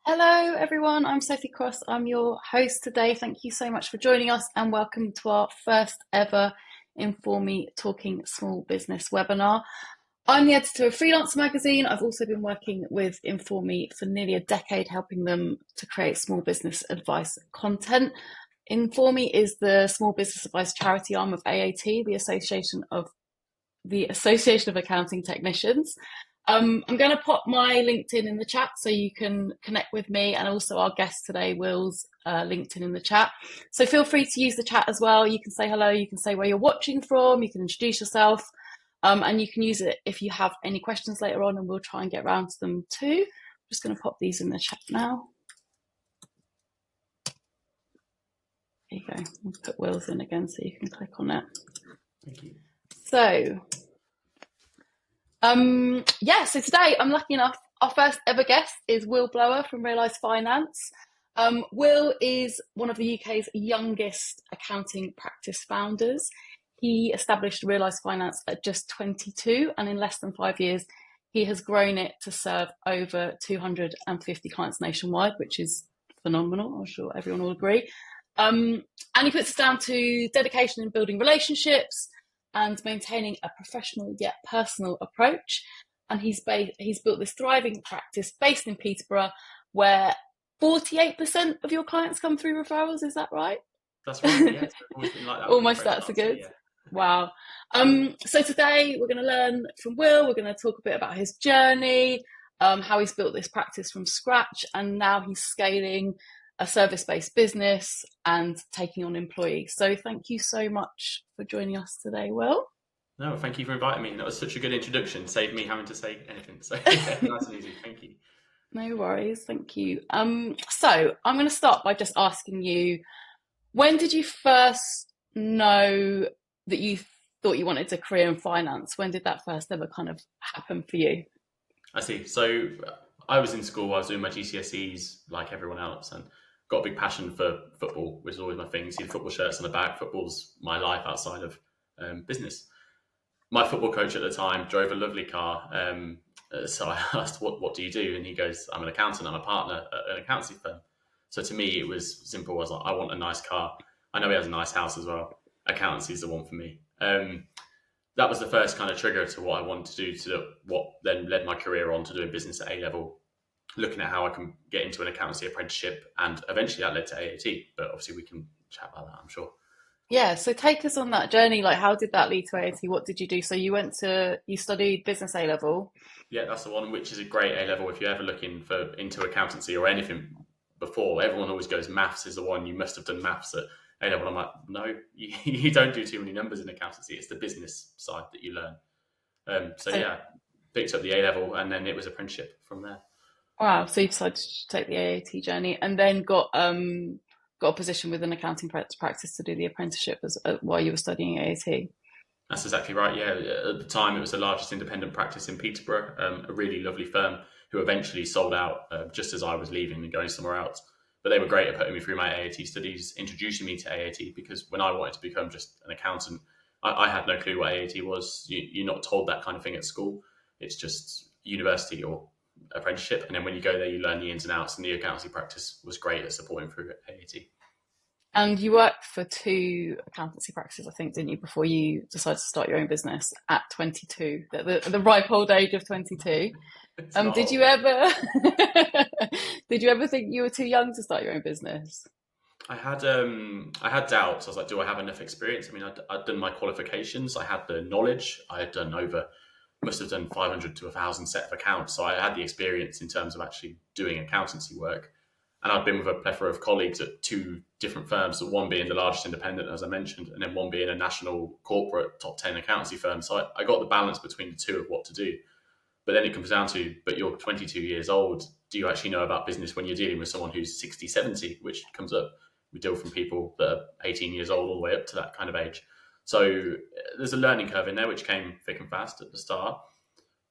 Hello, everyone. I'm Sophie Cross. I'm your host today. Thank you so much for joining us and welcome to our first ever Inform Me Talking Small Business webinar. I'm the editor of Freelance Magazine. I've also been working with Inform Me for nearly a decade, helping them to create small business advice content. Inform Me is the small business advice charity arm of AAT, the Association of Accounting Technicians. I'm going to pop my LinkedIn in the chat so you can connect with me, and also our guest today, Will's LinkedIn in the chat. So feel free to use the chat as well. You can say hello, you can say where you're watching from, you can introduce yourself, and you can use it if you have any questions later on, and we'll try and get around to them too. I'm just going to pop these in the chat now. There you go. We'll put Will's in again so you can click on it. Thank you. So so today I'm lucky enough, our first ever guest is Will Blower from Realise Finance. Will is one of the UK's youngest accounting practice founders. He established Realise Finance at just 22, and in less than 5 years, he has grown it to serve over 250 clients nationwide, which is phenomenal. I'm sure everyone will agree. And he puts it down to dedication in building relationships and maintaining a professional yet personal approach. And he's built this thriving practice based in Peterborough, where 48% of your clients come through referrals. Is that right? That's right. Yeah, it's always been like that. Almost that's a good. Yeah. Wow. So today we're going to learn from Will. We're going to talk a bit about his journey, how he's built this practice from scratch, and now he's scaling a service-based business and taking on employees. So thank you so much for joining us today, Will. No, thank you for inviting me. That was such a good introduction. Saved me having to say anything. So yeah, nice and easy. Thank you. No worries. Thank you. So I'm going to start by just asking you, when did you first know that you thought you wanted a career in finance? When did that first ever kind of happen for you? I see. So I was in school. I was doing my GCSEs like everyone else, and got a big passion for football, which was always my thing. See the football shirts on the back. Football's my life outside of business. My football coach at the time drove a lovely car. So I asked, what do you do? And he goes, I'm an accountant. I'm a partner at an accountancy firm. So to me, it was simple. I was like, I want a nice car. I know he has a nice house as well. Accountancy is the one for me. That was the first kind of trigger to what I wanted to do, to what then led my career on to doing business at A-level, looking at how I can get into an accountancy apprenticeship, and eventually that led to AAT. But obviously we can chat about that, I'm sure. Yeah, so take us on that journey. Like, how did that lead to AAT? What did you do? So you studied business A-level. Yeah, that's the one, which is a great A-level. If you're ever looking into accountancy or anything before, everyone always goes, maths is the one. You must have done maths at A-level. I'm like, no, you don't do too many numbers in accountancy. It's the business side that you learn. So yeah, picked up the A-level, and then it was apprenticeship from there. Wow, so you decided to take the AAT journey and then got a position with an accounting practice to do the apprenticeship while you were studying AAT. That's exactly right. Yeah, at the time it was the largest independent practice in Peterborough, a really lovely firm who eventually sold out just as I was leaving and going somewhere else. But they were great at putting me through my AAT studies, introducing me to AAT, because when I wanted to become just an accountant, I had no clue what AAT was. You're not told that kind of thing at school. It's just university or apprenticeship. And then when you go there, you learn the ins and outs, and the accountancy practice was great at supporting through AAT. And you worked for 2 accountancy practices, I think, didn't you, before you decided to start your own business at 22, the ripe old age of 22. Did you ever think you were too young to start your own business? I had doubts. I was like, do I have enough experience? I mean, I'd done my qualifications. I had the knowledge. I had done must have done 500 to 1,000 set of accounts. So I had the experience in terms of actually doing accountancy work. And I've been with a plethora of colleagues at 2 different firms, so one being the largest independent, as I mentioned, and then one being a national corporate top 10 accountancy firm. So I got the balance between the two of what to do. But then it comes down to, but you're 22 years old. Do you actually know about business when you're dealing with someone who's 60, 70, which comes up? We deal from people that are 18 years old all the way up to that kind of age. So there's a learning curve in there, which came thick and fast at the start.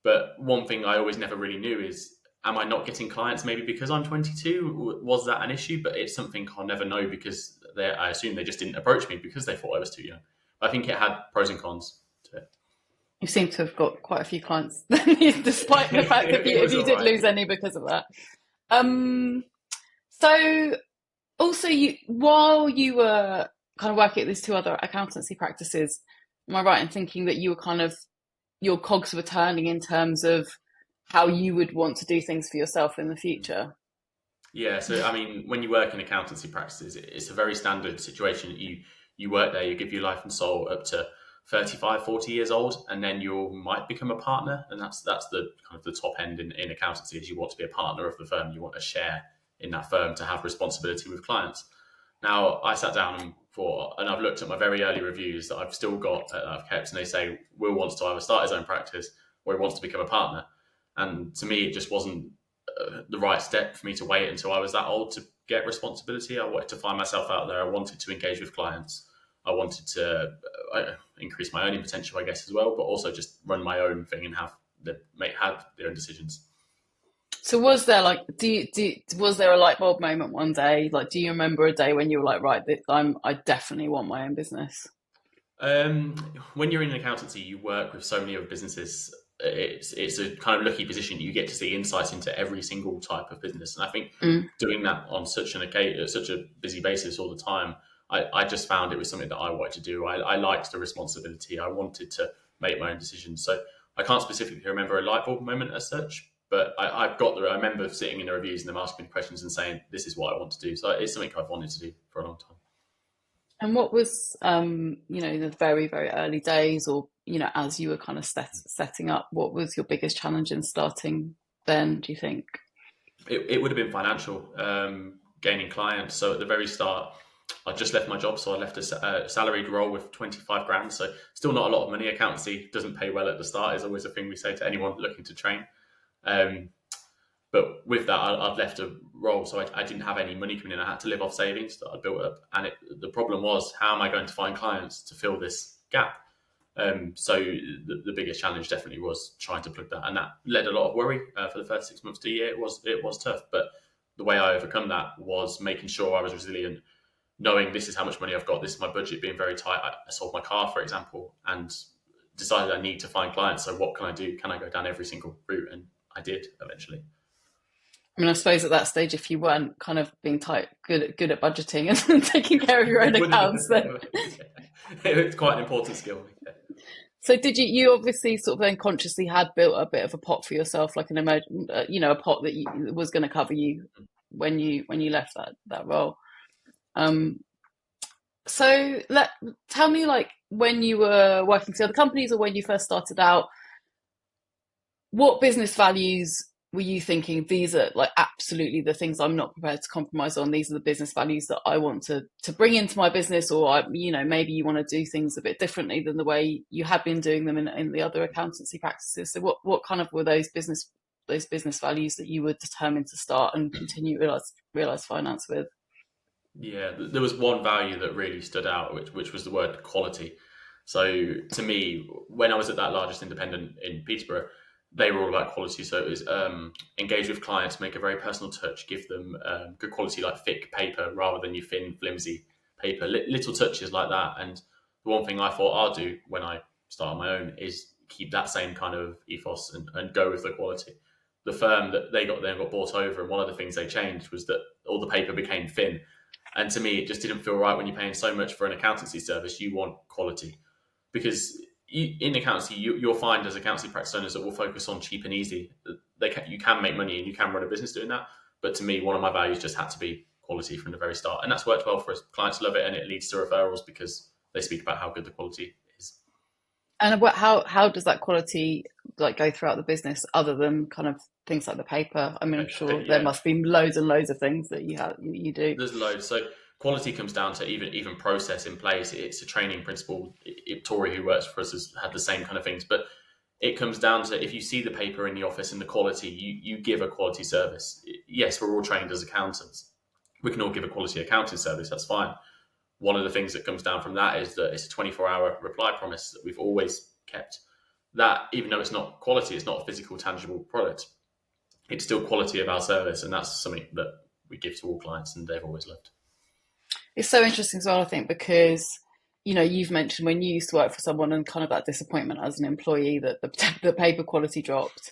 But one thing I always never really knew is, am I not getting clients maybe because I'm 22? Was that an issue? But it's something I'll never know, because I assume they just didn't approach me because they thought I was too young. I think it had pros and cons to it. You seem to have got quite a few clients, despite the fact that if you did lose any because of that. Um, so also while you were kind of working at these two other accountancy practices, am I right in thinking that you were kind of your cogs were turning in terms of how you would want to do things for yourself in the future? Yeah, so I mean, when you work in accountancy practices, it's a very standard situation. You work there, you give your life and soul up to 35, 40 years old, and then you might become a partner, and that's the kind of the top end in accountancy is you want to be a partner of the firm, you want a share in that firm to have responsibility with clients. Now, I sat down and I've looked at my very early reviews that I've still got that I've kept, and they say Will wants to either start his own practice or he wants to become a partner. And to me, it just wasn't the right step for me to wait until I was that old to get responsibility. I wanted to find myself out there. I wanted to engage with clients. I wanted to increase my earning potential, I guess, as well, but also just run my own thing and have their own decisions. So was there like was there a light bulb moment one day? Like, do you remember a day when you were like, right, I definitely want my own business? Um, when you're in accountancy, you work with so many other businesses. It's a kind of lucky position. You get to see insights into every single type of business, and I think Mm. doing that on such a busy basis all the time, I just found it was something that I wanted to do. I liked the responsibility. I wanted to make my own decisions. So I can't specifically remember a light bulb moment as such, but I remember sitting in the reviews and them asking me questions and saying, "This is what I want to do." So it's something I've wanted to do for a long time. And what was, the very, very early days, or, as you were kind of setting up, what was your biggest challenge in starting then, do you think? It would have been financial, gaining clients. So at the very start, I just left my job, so I left a salaried role with 25 grand. So still not a lot of money. Accountancy doesn't pay well at the start. Is always a thing we say to anyone looking to train. Um, but with that, I'd left a role, so I didn't have any money coming in. I had to live off savings that I built up, and the problem was, how am I going to find clients to fill this gap? So the biggest challenge definitely was trying to plug that, and that led a lot of worry for the first 6 months to a year. It was tough, but the way I overcome that was making sure I was resilient, knowing this is how much money I've got, this is my budget being very tight. I sold my car, for example, and decided I need to find clients. So what can I do? Can I go down every single route? And I did eventually. I mean, I suppose at that stage, if you weren't kind of being good at budgeting and taking care of your own It would have accounts, then it's quite an important skill. Yeah. so did you obviously sort of then consciously had built a bit of a pot for yourself, like an a pot that was going to cover you when you left that role. Um, so tell me, like, when you were working for other companies or when you first started out, what business values were you thinking, these are like absolutely the things I'm not prepared to compromise on? These are the business values that I want to bring into my business, or maybe you want to do things a bit differently than the way you had been doing them in the other accountancy practices. So what kind of were those business values that you were determined to start and continue realize finance with? Yeah, there was one value that really stood out, which was the word quality. So to me, when I was at that largest independent in Peterborough, they were all about quality. So it was engage with clients, make a very personal touch, give them good quality, like thick paper rather than your thin, flimsy paper. Little touches like that. And the one thing I thought I'll do when I start on my own is keep that same kind of ethos and go with the quality. The firm that they got bought over, and one of the things they changed was that all the paper became thin. And to me, it just didn't feel right when you're paying so much for an accountancy service. You want quality because in accountancy, you'll find as accountancy practice owners that will focus on cheap and easy. You can make money and you can run a business doing that. But to me, one of my values just had to be quality from the very start. And that's worked well for us. Clients love it, and it leads to referrals because they speak about how good the quality is. And how does that quality like go throughout the business, other than kind of things like the paper? I mean, I'm sure there Yeah. must be loads and loads of things that you do. There's loads. So quality comes down to even process in place. It's a training principle. Tori, who works for us, has had the same kind of things. But it comes down to, if you see the paper in the office and the quality, you give a quality service. Yes, we're all trained as accountants. We can all give a quality accounting service. That's fine. One of the things that comes down from that is that it's a 24-hour reply promise that we've always kept. That, even though it's not quality, it's not a physical, tangible product, it's still quality of our service. And that's something that we give to all clients and they've always loved. It's so interesting as well, I think, because you've mentioned when you used to work for someone and kind of that disappointment as an employee that the paper quality dropped,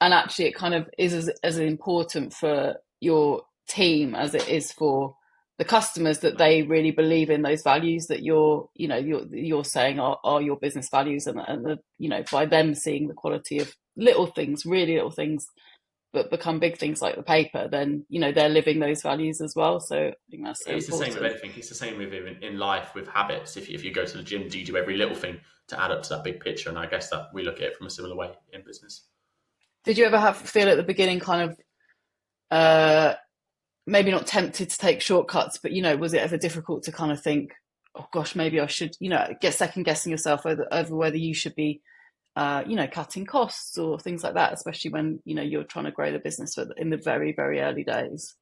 and actually it kind of is as important for your team as it is for the customers, that they really believe in those values that you're saying are your business values, and by them seeing the quality of little things, really little things, but become big things like the paper, then they're living those values as well. So I think that's so It's the same with important. anything. It's the same with in life with habits. If you go to the gym, do you do every little thing to add up to that big picture? And I guess that we look at it from a similar way in business. Did you ever feel at the beginning kind of uh maybe not tempted to take shortcuts, but was it ever difficult to kind of think, oh gosh, maybe I should, get second guessing yourself over whether you should be cutting costs or things like that, especially when you're trying to grow the business in the very, very early days?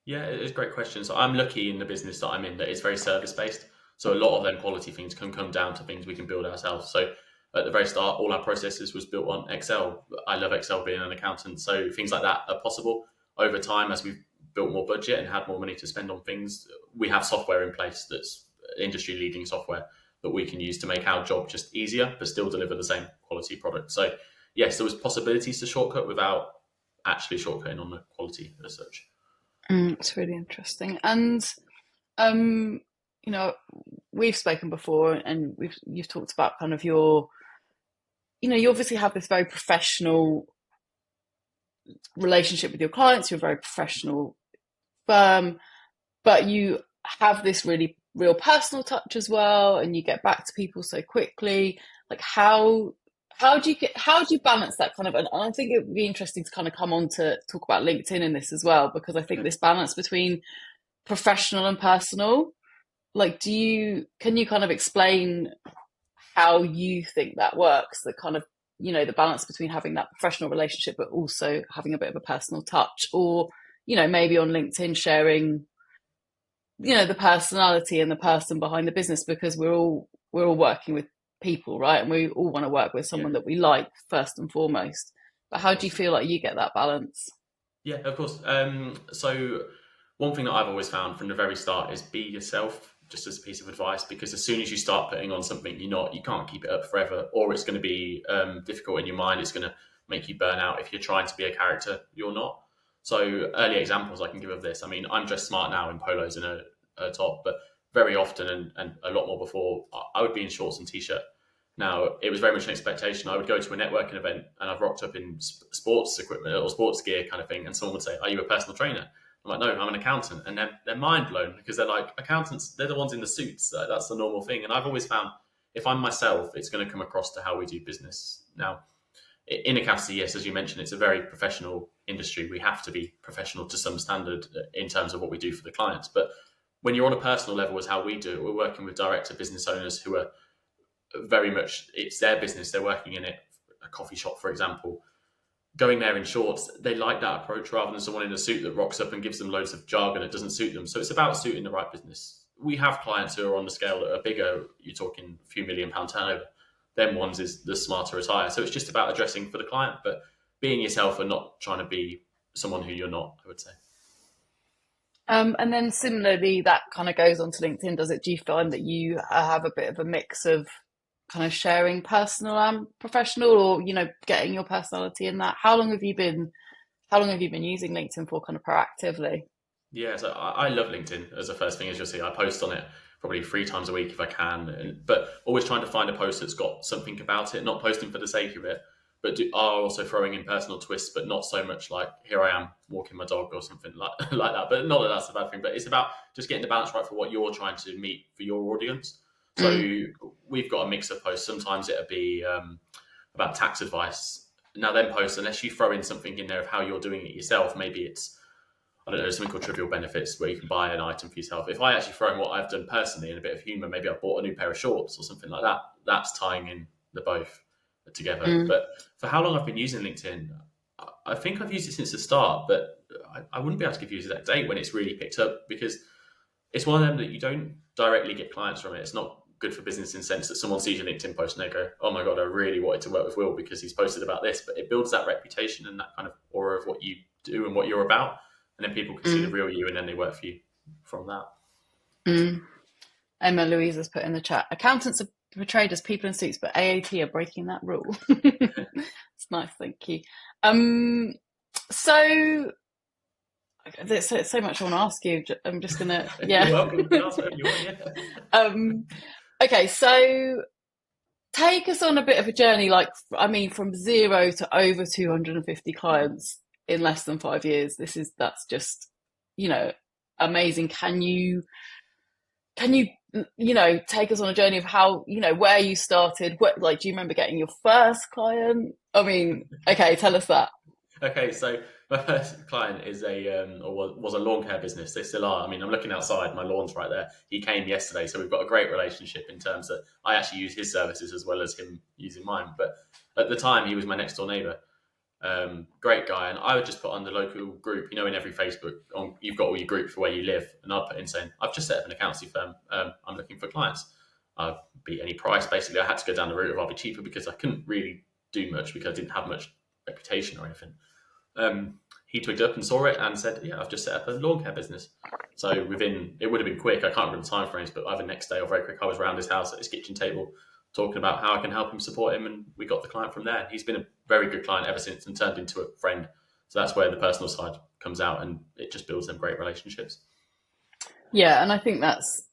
Yeah, it's a great question. So I'm lucky in the business that I'm in that it's very service based. So a lot of them quality things can come down to things we can build ourselves. So at the very start, all our processes was built on Excel. I love Excel being an accountant. So things like that are possible. Over time, as we've built more budget and had more money to spend on things, we have software in place that's industry leading software that we can use to make our job just easier, but still deliver the same quality product. So yes, there was possibilities to shortcut without actually shortcutting on the quality as such. It's really interesting. And um, you know, we've spoken before, and you've talked about kind of you obviously have this very professional relationship with your clients. You're a very professional firm, but you have this really real personal touch as well, and you get back to people so quickly. Like how do you balance that kind of? And I think it would be interesting to kind of come on to talk about LinkedIn in this as well, because I think this balance between professional and personal, like, can you kind of explain how you think that works, the kind of the balance between having that professional relationship but also having a bit of a personal touch, or maybe on LinkedIn sharing the personality and the person behind the business, because we're all working with people, right? And we all want to work with Yeah, someone that we like first and foremost. But of how do you course. feel like you get that balance? Yeah, of course. So one thing that I've always found from the very start is be yourself, just as a piece of advice, because as soon as you start putting on something you can't keep it up forever, or it's going to be difficult in your mind. It's going to make you burn out if you're trying to be a character you're not. So early examples I can give of this. I mean, I'm dressed smart now in polos and a top, but very often and a lot more before, I would be in shorts and t-shirt. Now, it was very much an expectation. I would go to a networking event and I've rocked up in sports equipment or sports gear kind of thing, and someone would say, "Are you a personal trainer?" I'm like, "No, I'm an accountant," and they're mind blown, because they're like, accountants, they're the ones in the suits. That's the normal thing. And I've always found if I'm myself, it's going to come across to how we do business. Now, in accountancy, yes, as you mentioned, it's a very professional industry. We have to be professional to some standard in terms of what we do for the clients. But when you're on a personal level, as how we do it, we're working with director business owners who are very much, it's their business, they're working in it, a coffee shop for example. Going there in shorts, they like that approach rather than someone in a suit that rocks up and gives them loads of jargon that doesn't suit them. So it's about suiting the right business. We have clients who are on the scale that are bigger, you're talking a few £1 million turnover. Them ones is the smarter attire. So it's just about addressing for the client, but being yourself and not trying to be someone who you're not, I would say. And then similarly, that kind of goes on to LinkedIn, does it? Do you find that you have a bit of a mix of kind of sharing personal and professional, or getting your personality in that? How long have you been using LinkedIn for, kind of proactively? Yeah, so I love LinkedIn as the first thing, as you'll see. I post on it probably 3 times a week if I can, but always trying to find a post that's got something about it, not posting for the sake of it, but are also throwing in personal twists, but not so much like, here I am walking my dog or something like, like that. But not that that's a bad thing, but it's about just getting the balance right for what you're trying to meet for your audience. So Mm. we've got a mix of posts. Sometimes it'll be about tax advice. Now, then posts, unless you throw in something in there of how you're doing it yourself, maybe it's, I don't know, something called trivial benefits where you can buy an item for yourself. If I actually throw in what I've done personally and a bit of humor, maybe I bought a new pair of shorts or something like that, that's tying in the both together. Mm. But for how long I've been using LinkedIn, I think I've used it since the start, but I wouldn't be able to give you that date when it's really picked up, because it's one of them that you don't directly get clients from it. It's not good for business in the sense that someone sees your LinkedIn post and they go, "Oh my God, I really wanted to work with Will because he's posted about this." But it builds that reputation and that kind of aura of what you do and what you're about. And then people can see the Mm. real you and then they work for you from that. Mm. Emma Louise has put in the chat, accountants are portrayed as people in suits, but AAT are breaking that rule. It's nice, thank you. Um, so There's so much I want to ask you. I'm just gonna, You're yeah. welcome. You can ask whatever you want. Yeah. um, okay, so take us on a bit of a journey. Like, I mean, from zero to over 250 clients in less than 5 years. That's just, you know, amazing. Can you take us on a journey of how, where you started? What, like, do you remember getting your first client? I mean, okay, tell us that. Okay, so my first client is was a lawn care business. They still are. I mean, I'm looking outside. My lawn's right there. He came yesterday, so we've got a great relationship in terms that I actually use his services as well as him using mine. But at the time, he was my next door neighbour. Great guy, and I would just put on the local group. In every Facebook, you've got all your group for where you live, and I'd put in saying, "I've just set up an accountancy firm. I'm looking for clients. I'll beat any price." Basically, I had to go down the route of I'll be cheaper because I couldn't really do much because I didn't have much reputation or anything. He twigged up and saw it and said, "Yeah, I've just set up a lawn care business." So it would have been quick. I can't remember the time frames, but either next day or very quick, I was around his house at his kitchen table talking about how I can help him, support him, and we got the client from there. He's been a very good client ever since and turned into a friend. So that's where the personal side comes out, and it just builds them great relationships. Yeah, and I think that's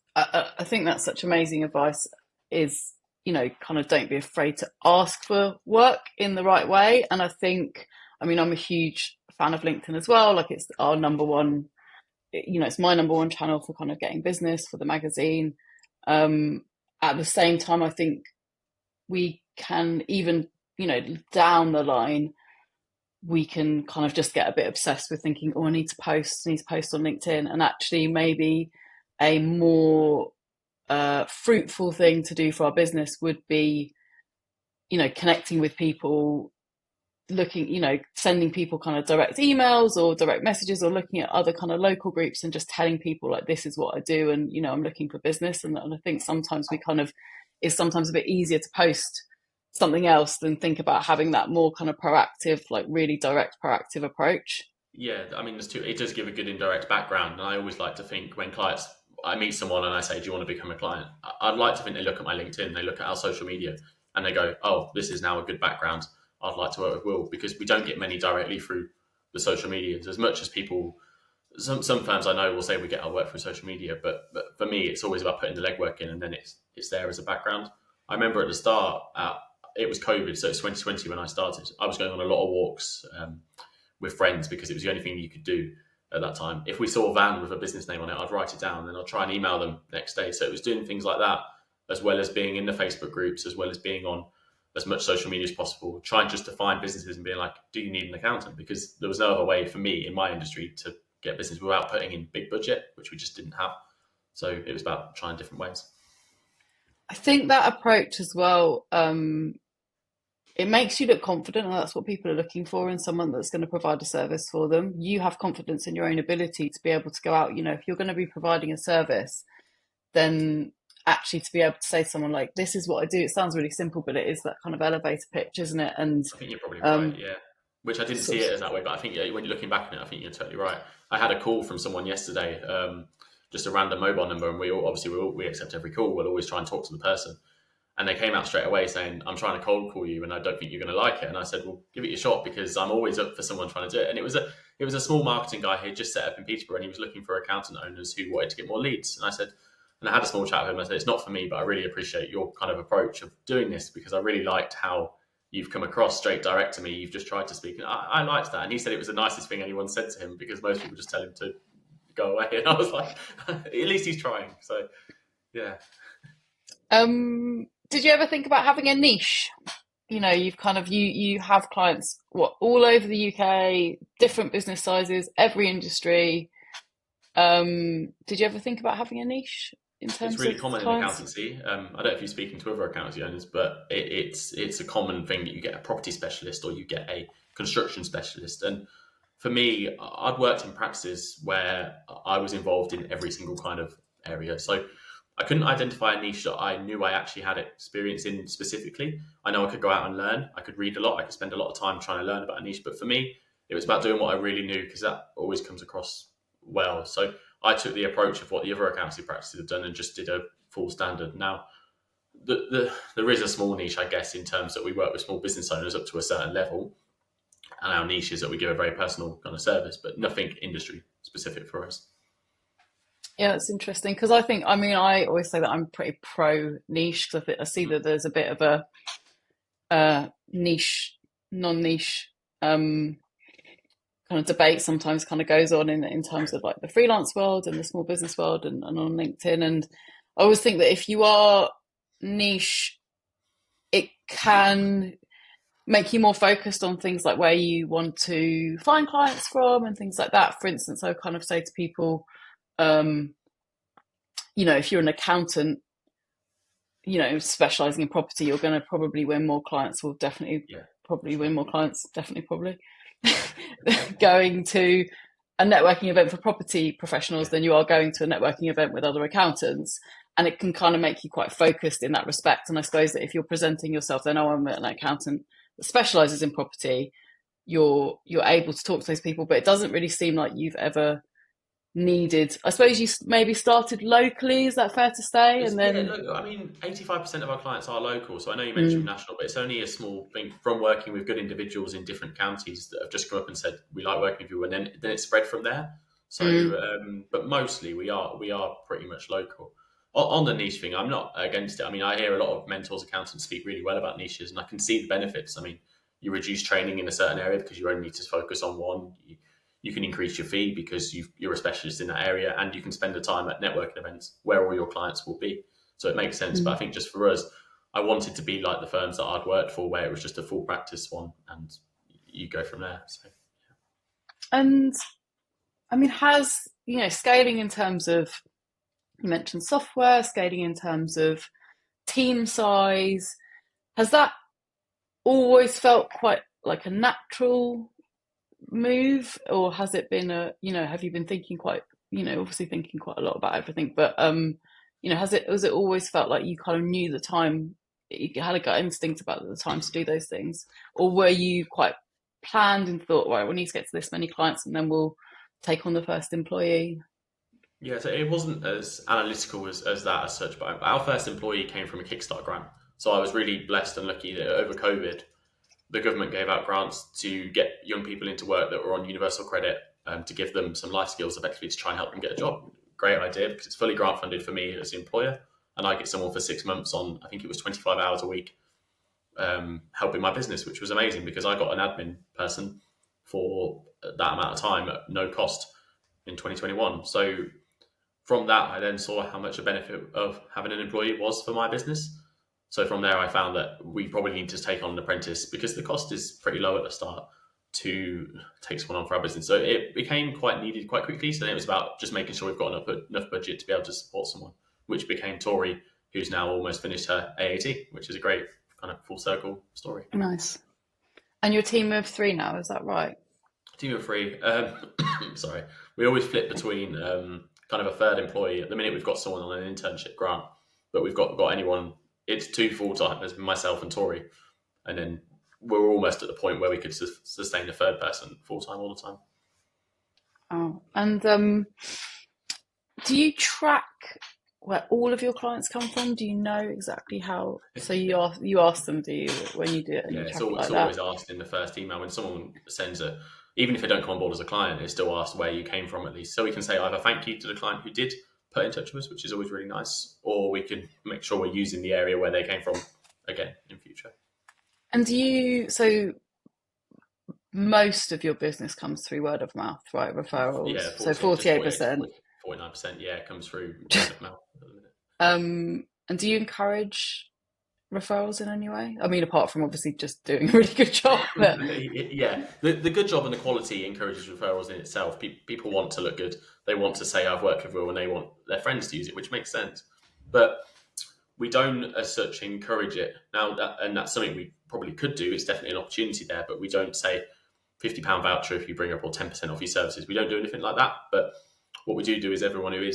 such amazing advice. Is kind of don't be afraid to ask for work in the right way. And I mean, I'm a huge fan of LinkedIn as well. Like, it's our number one, it's my number one channel for kind of getting business for the magazine. At the same time, I think we can even, down the line, we can kind of just get a bit obsessed with thinking, oh, I need to post on LinkedIn. And actually maybe a more fruitful thing to do for our business would be, connecting with people, sending people kind of direct emails or direct messages, or looking at other kind of local groups and just telling people, like, this is what I do, and I'm looking for business. And I think sometimes it's sometimes a bit easier to post something else than think about having that more kind of proactive, like really direct proactive approach. Yeah, I mean, it does give a good indirect background. And I always like to think when I meet someone and I say, "Do you want to become a client?" I'd like to think they look at my LinkedIn, they look at our social media, and they go, "Oh, this is now a good background. I'd like to work with Will," because we don't get many directly through the social medias as much as people. Some firms I know will say we get our work through social media, but for me, it's always about putting the legwork in, and then it's there as a background. I remember at the start, it was COVID, so it's 2020 when I started. I was going on a lot of walks with friends because it was the only thing you could do at that time. If we saw a van with a business name on it, I'd write it down and I'll try and email them next day. So it was doing things like that, as well as being in the Facebook groups, as well as being on as much social media as possible, trying just to find businesses and being like, "Do you need an accountant?" Because there was no other way for me in my industry to get business without putting in big budget, which we just didn't have. So it was about trying different ways. I think that approach as well, it makes you look confident, and that's what people are looking for in someone that's going to provide a service for them. You have confidence in your own ability to be able to go out. If you're going to be providing a service, then actually to be able to say to someone, like, this is what I do. It sounds really simple, but it is that kind of elevator pitch, isn't it? And I think you're probably right, um, yeah. Which I didn't see sort of, it as that way, but I think, yeah, when you're looking back on it, I think you're totally right. I had a call from someone yesterday, just a random mobile number, and we accept every call. We'll always try and talk to the person. And they came out straight away saying, "I'm trying to cold call you, and I don't think you're going to like it." And I said, "Well, give it your shot, because I'm always up for someone trying to do it." And it was a small marketing guy who had just set up in Peterborough, and he was looking for accountant owners who wanted to get more leads. And I had a small chat with him. I said, "It's not for me, but I really appreciate your kind of approach of doing this, because I really liked how you've come across straight direct to me. You've just tried to speak." And I liked that. And he said it was the nicest thing anyone said to him, because most people just tell him to go away. And I was like, at least he's trying. So, yeah. did you ever think about having a niche? You've kind of you have clients all over the UK, different business sizes, every industry. Did you ever think about having a niche in It's terms really of common in clients? accountancy. I don't know if you're speaking to other accountancy owners, but it's a common thing that you get a property specialist or you get a construction specialist. And for me, I'd worked in practices where I was involved in every single kind of area. So I couldn't identify a niche that I knew I actually had experience in specifically. I know I could go out and learn. I could read a lot. I could spend a lot of time trying to learn about a niche. But for me, it was about doing what I really knew, because that always comes across well. So I took the approach of what the other accountancy practices have done and just did a full standard. Now, there is a small niche, I guess, in terms that we work with small business owners up to a certain level, and our niche is that we give a very personal kind of service, but nothing industry specific for us. Yeah, it's interesting because I always say that I'm pretty pro niche because I see that there's a bit of a niche, non-niche kind of debate sometimes kind of goes on in terms of like the freelance world and the small business world and on LinkedIn. And I always think that if you are niche, it can make you more focused on things like where you want to find clients from and things like that. For instance, I kind of say to people, if you're an accountant, specializing in property, you're going to probably win more clients. Will definitely probably win more clients. Definitely probably going to a networking event for property professionals than you are going to a networking event with other accountants. And it can kind of make you quite focused in that respect. And I suppose that if you're presenting yourself, then I'm an accountant that specializes in property, you're able to talk to those people. But it doesn't really seem like you've ever needed. I suppose you maybe started locally. Is that fair to say? And then, look, 85% of our clients are local. So I know you mentioned national, but it's only a small thing from working with good individuals in different counties that have just come up and said we like working with you, and then it's spread from there. So, but mostly we are pretty much local. On the niche thing, I'm not against it. I mean, I hear a lot of mentors, accountants speak really well about niches, and I can see the benefits. I mean, you reduce training in a certain area because you only need to focus on one. You can increase your fee because you're a specialist in that area, and you can spend the time at networking events where all your clients will be. So it makes sense. But I think just for us, I wanted to be like the firms that I'd worked for, where it was just a full practice one, and you go from there. So, yeah. And I mean, has scaling in terms of, you mentioned software, scaling in terms of team size, has that always felt quite like a natural move, or has it been have you been thinking quite, obviously thinking quite a lot about everything, but has it always felt like you kind of knew the time, you had a gut instinct about the time to do those things, or were you quite planned and thought, right, we need to get to this many clients and then we'll take on the first employee? Yeah, so it wasn't as analytical as that as such, but our first employee came from a Kickstarter grant. So I was really blessed and lucky that over COVID, the government gave out grants to get young people into work that were on universal credit, to give them some life skills effectively to try and help them get a job. Great idea, because it's fully grant funded for me as the employer, and I get someone for 6 months on, I think it was 25 hours a week, helping my business, which was amazing because I got an admin person for that amount of time at no cost in 2021. So from that, I then saw how much a benefit of having an employee was for my business. So from there, I found that we probably need to take on an apprentice because the cost is pretty low at the start to take someone on for our business. So it became quite needed quite quickly. So then it was about just making sure we've got enough budget to be able to support someone, which became Tori, who's now almost finished her AAT, which is a great kind of full circle story. Nice. And you're a team of 3 now, is that right? Team of 3. Sorry. We always flip between kind of a third employee. At the minute, we've got someone on an internship grant, but we've got anyone. It's 2 full-timers, myself and Tori, and then we're almost at the point where we could sustain a third person full-time all the time. Oh, and do you track where all of your clients come from? Do you know exactly how? So you ask them, do you, when you do it? And yeah, you it's track always, it like that? asked in the first email when someone sends even if they don't come on board as a client, it's still asked where you came from at least, so we can say either thank you to the client who did put in touch with us, which is always really nice, or we can make sure we're using the area where they came from again in future. And so most of your business comes through word of mouth, right? Referrals. Yeah, so 48%. 49%, yeah, comes through word of mouth at the minute. And do you encourage referrals in any way? I mean, apart from obviously just doing a really good job. But... yeah, the good job and the quality encourages referrals in itself. People want to look good. They want to say, I've worked with Will, and they want their friends to use it, which makes sense. But we don't, as such, encourage it. Now, that's something we probably could do. It's definitely an opportunity there, but we don't say £50 voucher if you bring up, or 10% off your services. We don't do anything like that. But what we do is everyone who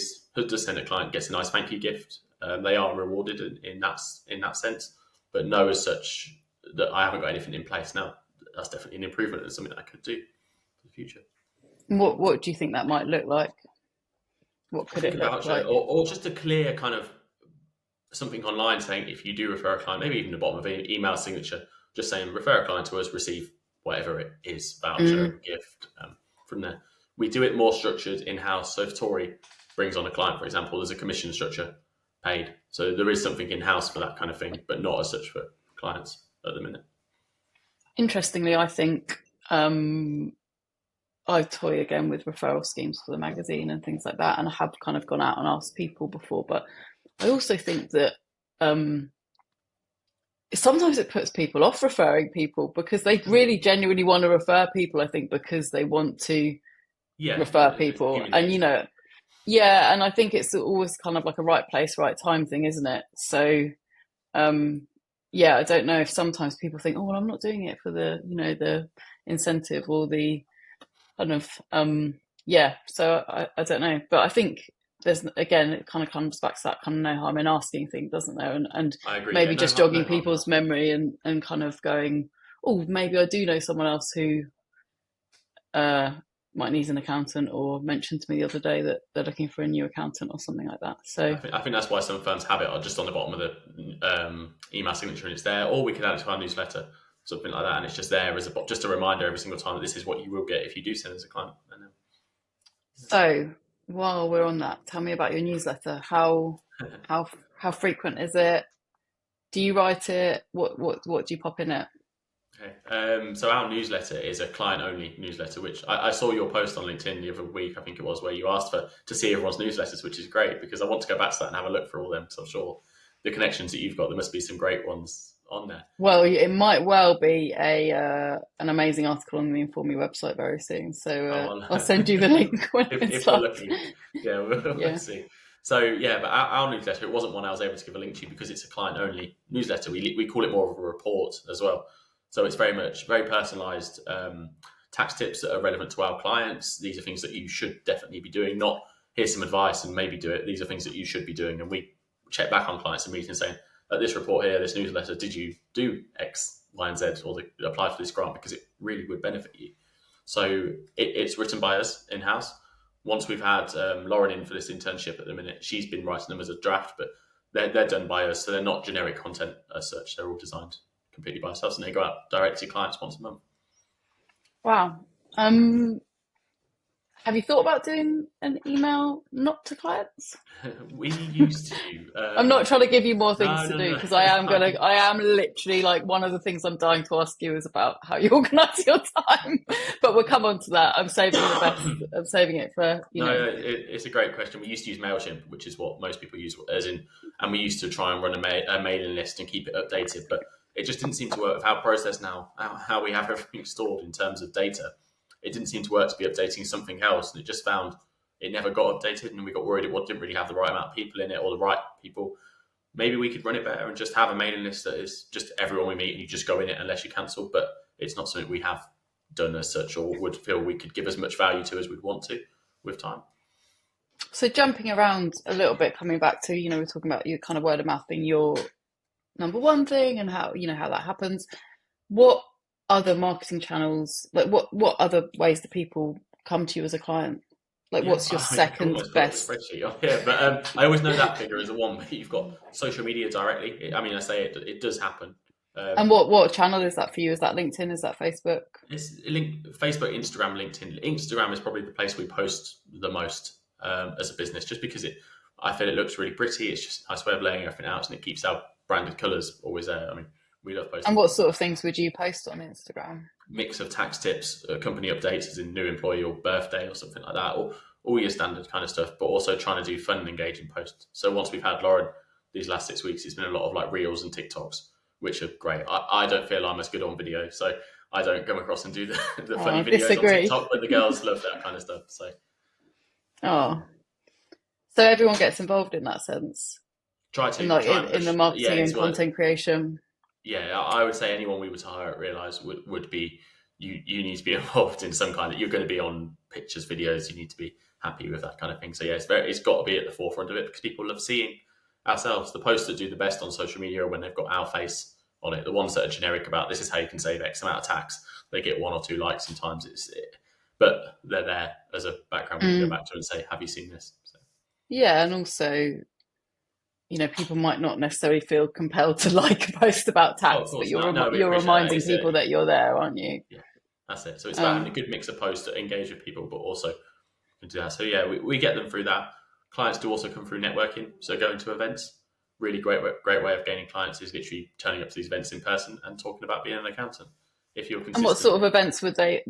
does send a client gets a nice thank you gift. They are rewarded in that sense. But no, as such, that I haven't got anything in place now. That's definitely an improvement and something that I could do for the future. What do you think that might look like? What could it look like? Or just a clear kind of something online saying, if you do refer a client, maybe even the bottom of an email signature, just saying refer a client to us, receive whatever it is, voucher, gift, from there. We do it more structured in-house. So if Tori brings on a client, for example, there's a commission structure paid. So there is something in-house for that kind of thing, but not as such for clients at the minute. Interestingly, I think I toy again with referral schemes for the magazine and things like that, and I have kind of gone out and asked people before, but I also think that sometimes it puts people off referring people because they really genuinely want to refer people, I think, because they want to refer people. And, yeah, and I think it's always kind of like a right place, right time thing, isn't it? So, yeah, I don't know if sometimes people think, oh, well, I'm not doing it for the, the incentive or the kind of, yeah, so I don't know. But I think there's, again, it kind of comes back to that kind of no harm in asking thing, doesn't there? And I agree. maybe just jogging people's memory and kind of going, oh, maybe I do know someone else who might need an accountant, or mentioned to me the other day that they're looking for a new accountant or something like that. So I think that's why some firms have it just on the bottom of the email signature, and it's there. Or we could add it to our newsletter, something like that, and it's just there as just a reminder every single time that this is what you will get if you do send as a client. So while we're on that, tell me about your newsletter. How frequent is it? Do you write it? What do you pop in it? Okay. So our newsletter is a client-only newsletter, which I saw your post on LinkedIn the other week, I think it was, where you asked to see everyone's newsletters, which is great because I want to go back to that and have a look for all them, because I'm sure the connections that you've got, there must be some great ones on there. Well, it might well be an amazing article on the Inform Me website very soon. So I'll send you the link when if we're lucky. Yeah, we'll see. So yeah, but our newsletter, it wasn't one I was able to give a link to because it's a client-only newsletter. We call it more of a report as well. So it's very personalised tax tips that are relevant to our clients. These are things that you should definitely be doing, not here's some advice and maybe do it. These are things that you should be doing. And we check back on clients in meetings saying, at this report here, this newsletter, did you do X, Y, and Z, or apply for this grant? Because it really would benefit you. So it's written by us in-house. Once we've had Lauren in for this internship at the minute, she's been writing them as a draft, but they're done by us. So they're not generic content as such. They're all designed completely by ourselves, and they go out direct to clients once a month. Wow. Have you thought about doing an email not to clients? We used to. I'm not trying to give you more things to do because I am literally like, one of the things I'm dying to ask you is about how you organise your time. But we'll come on to that. I'm saving the best. I'm saving it for it's a great question. We used to use MailChimp, which is what most people use, and we used to try and run a mailing list and keep it updated, but it just didn't seem to work with our process now, how we have everything stored in terms of data. It didn't seem to work to be updating something else, and it just found it never got updated, and we got worried it didn't really have the right amount of people in it or the right people. Maybe we could run it better and just have a mailing list that is just everyone we meet and you just go in it unless you cancel, but it's not something we have done as such or would feel we could give as much value to as we'd want to with time. So jumping around a little bit, coming back to, we're talking about your kind of word of mouth being your number one thing and how that happens. What other marketing channels, like what other ways do people come to you as a client? Like, what's your second best? Yeah, but I always know that figure as a one, but you've got social media directly. I mean, I say it does happen. And what channel is that for you? Is that LinkedIn? Is that Facebook? It's Facebook, Instagram, LinkedIn. Instagram is probably the place we post the most as a business, just because I feel it looks really pretty. It's just a nice way of laying everything out, and it keeps our branded colours always there. I mean, we love posting. And what sort of things would you post on Instagram? Mix of tax tips, company updates, as in new employee or birthday or something like that, or all your standard kind of stuff, but also trying to do fun and engaging posts. So once we've had Lauren these last 6 weeks, it's been a lot of like reels and TikToks, which are great. I don't feel I'm as good on video, so I don't come across and do the funny videos on TikTok, but the girls love that kind of stuff. So everyone gets involved in that sense. Try to in the marketing and content creation. Yeah, I would say anyone we were to hire at Realise would be you need to be involved in some kind of, you're going to be on pictures, videos, you need to be happy with that kind of thing. So yeah, it's got to be at the forefront of it because people love seeing ourselves. The posts that do the best on social media are when they've got our face on it. The ones that are generic about this is how you can save X amount of tax, they get 1 or 2 likes sometimes. But they're there as a background. We can go back to and say, have you seen this? So. Yeah, and also, people might not necessarily feel compelled to like a post about tax, but you're reminding people that you're there, aren't you? Yeah, that's it. So it's about having a good mix of posts that engage with people, but also can do that. So yeah, we get them through that. Clients do also come through networking. So going to events, really great way of gaining clients is literally turning up to these events in person and talking about being an accountant. If you're And what consistent, sort of events would they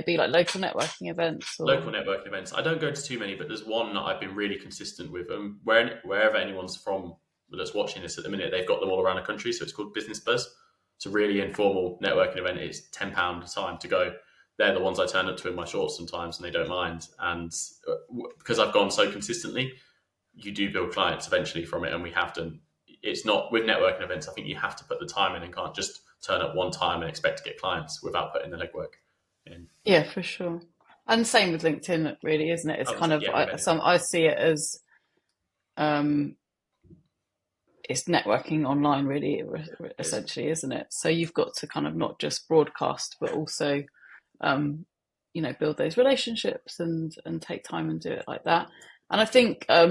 be, like local networking events or? local networking events. I don't go to too many, but there's one that I've been really consistent with. And wherever anyone's from that's watching this at the minute, they've got them all around the country. So it's called Business Buzz. It's a really informal networking event. It's £10 a time to go. They're the ones I turn up to in my shorts sometimes, and they don't mind. And because I've gone so consistently, you do build clients eventually from it, and we have done. It's not with networking events. I think you have to put the time in and can't just turn up one time and expect to get clients without putting the legwork in. Yeah, for sure. And same with LinkedIn, really, isn't it? It's kind of Yeah, I see it as um, it's networking online, really, essentially, isn't it? So you've got to kind of not just broadcast, but also build those relationships and take time and do it like that. And I think I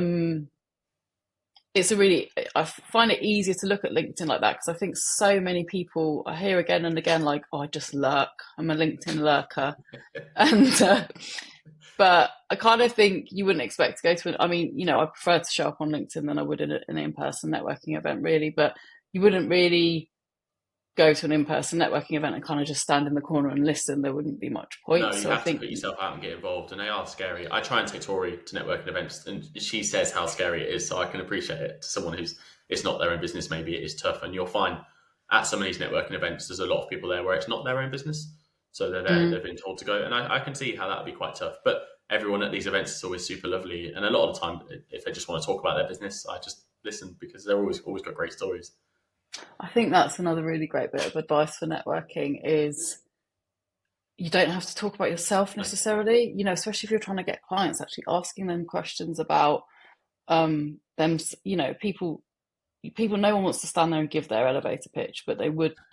find it easier to look at LinkedIn like that because I think so many people I hear again and again like, oh, I just lurk. I'm a LinkedIn lurker. And but I kind of think you wouldn't expect to go to I prefer to show up on LinkedIn than I would in an in-person networking event, really. But you wouldn't really go to an in-person networking event and kind of just stand in the corner and listen. There wouldn't be much point. No, you So I have to think, put yourself out and get involved, and they are scary. I try and take Tori to networking events, and she says how scary it is, so I can appreciate it. To someone who's it's not their own business, maybe it is tough, and you'll find at some of these networking events, there's a lot of people there where it's not their own business, so they're there, they've been told to go, and I can see how that would be quite tough. But everyone at these events is always super lovely, and a lot of the time, if they just want to talk about their business, I just listen because they're always got great stories. I think that's another really great bit of advice for networking is you don't have to talk about yourself necessarily, especially if you're trying to get clients, actually asking them questions about them, people, no one wants to stand there and give their elevator pitch, but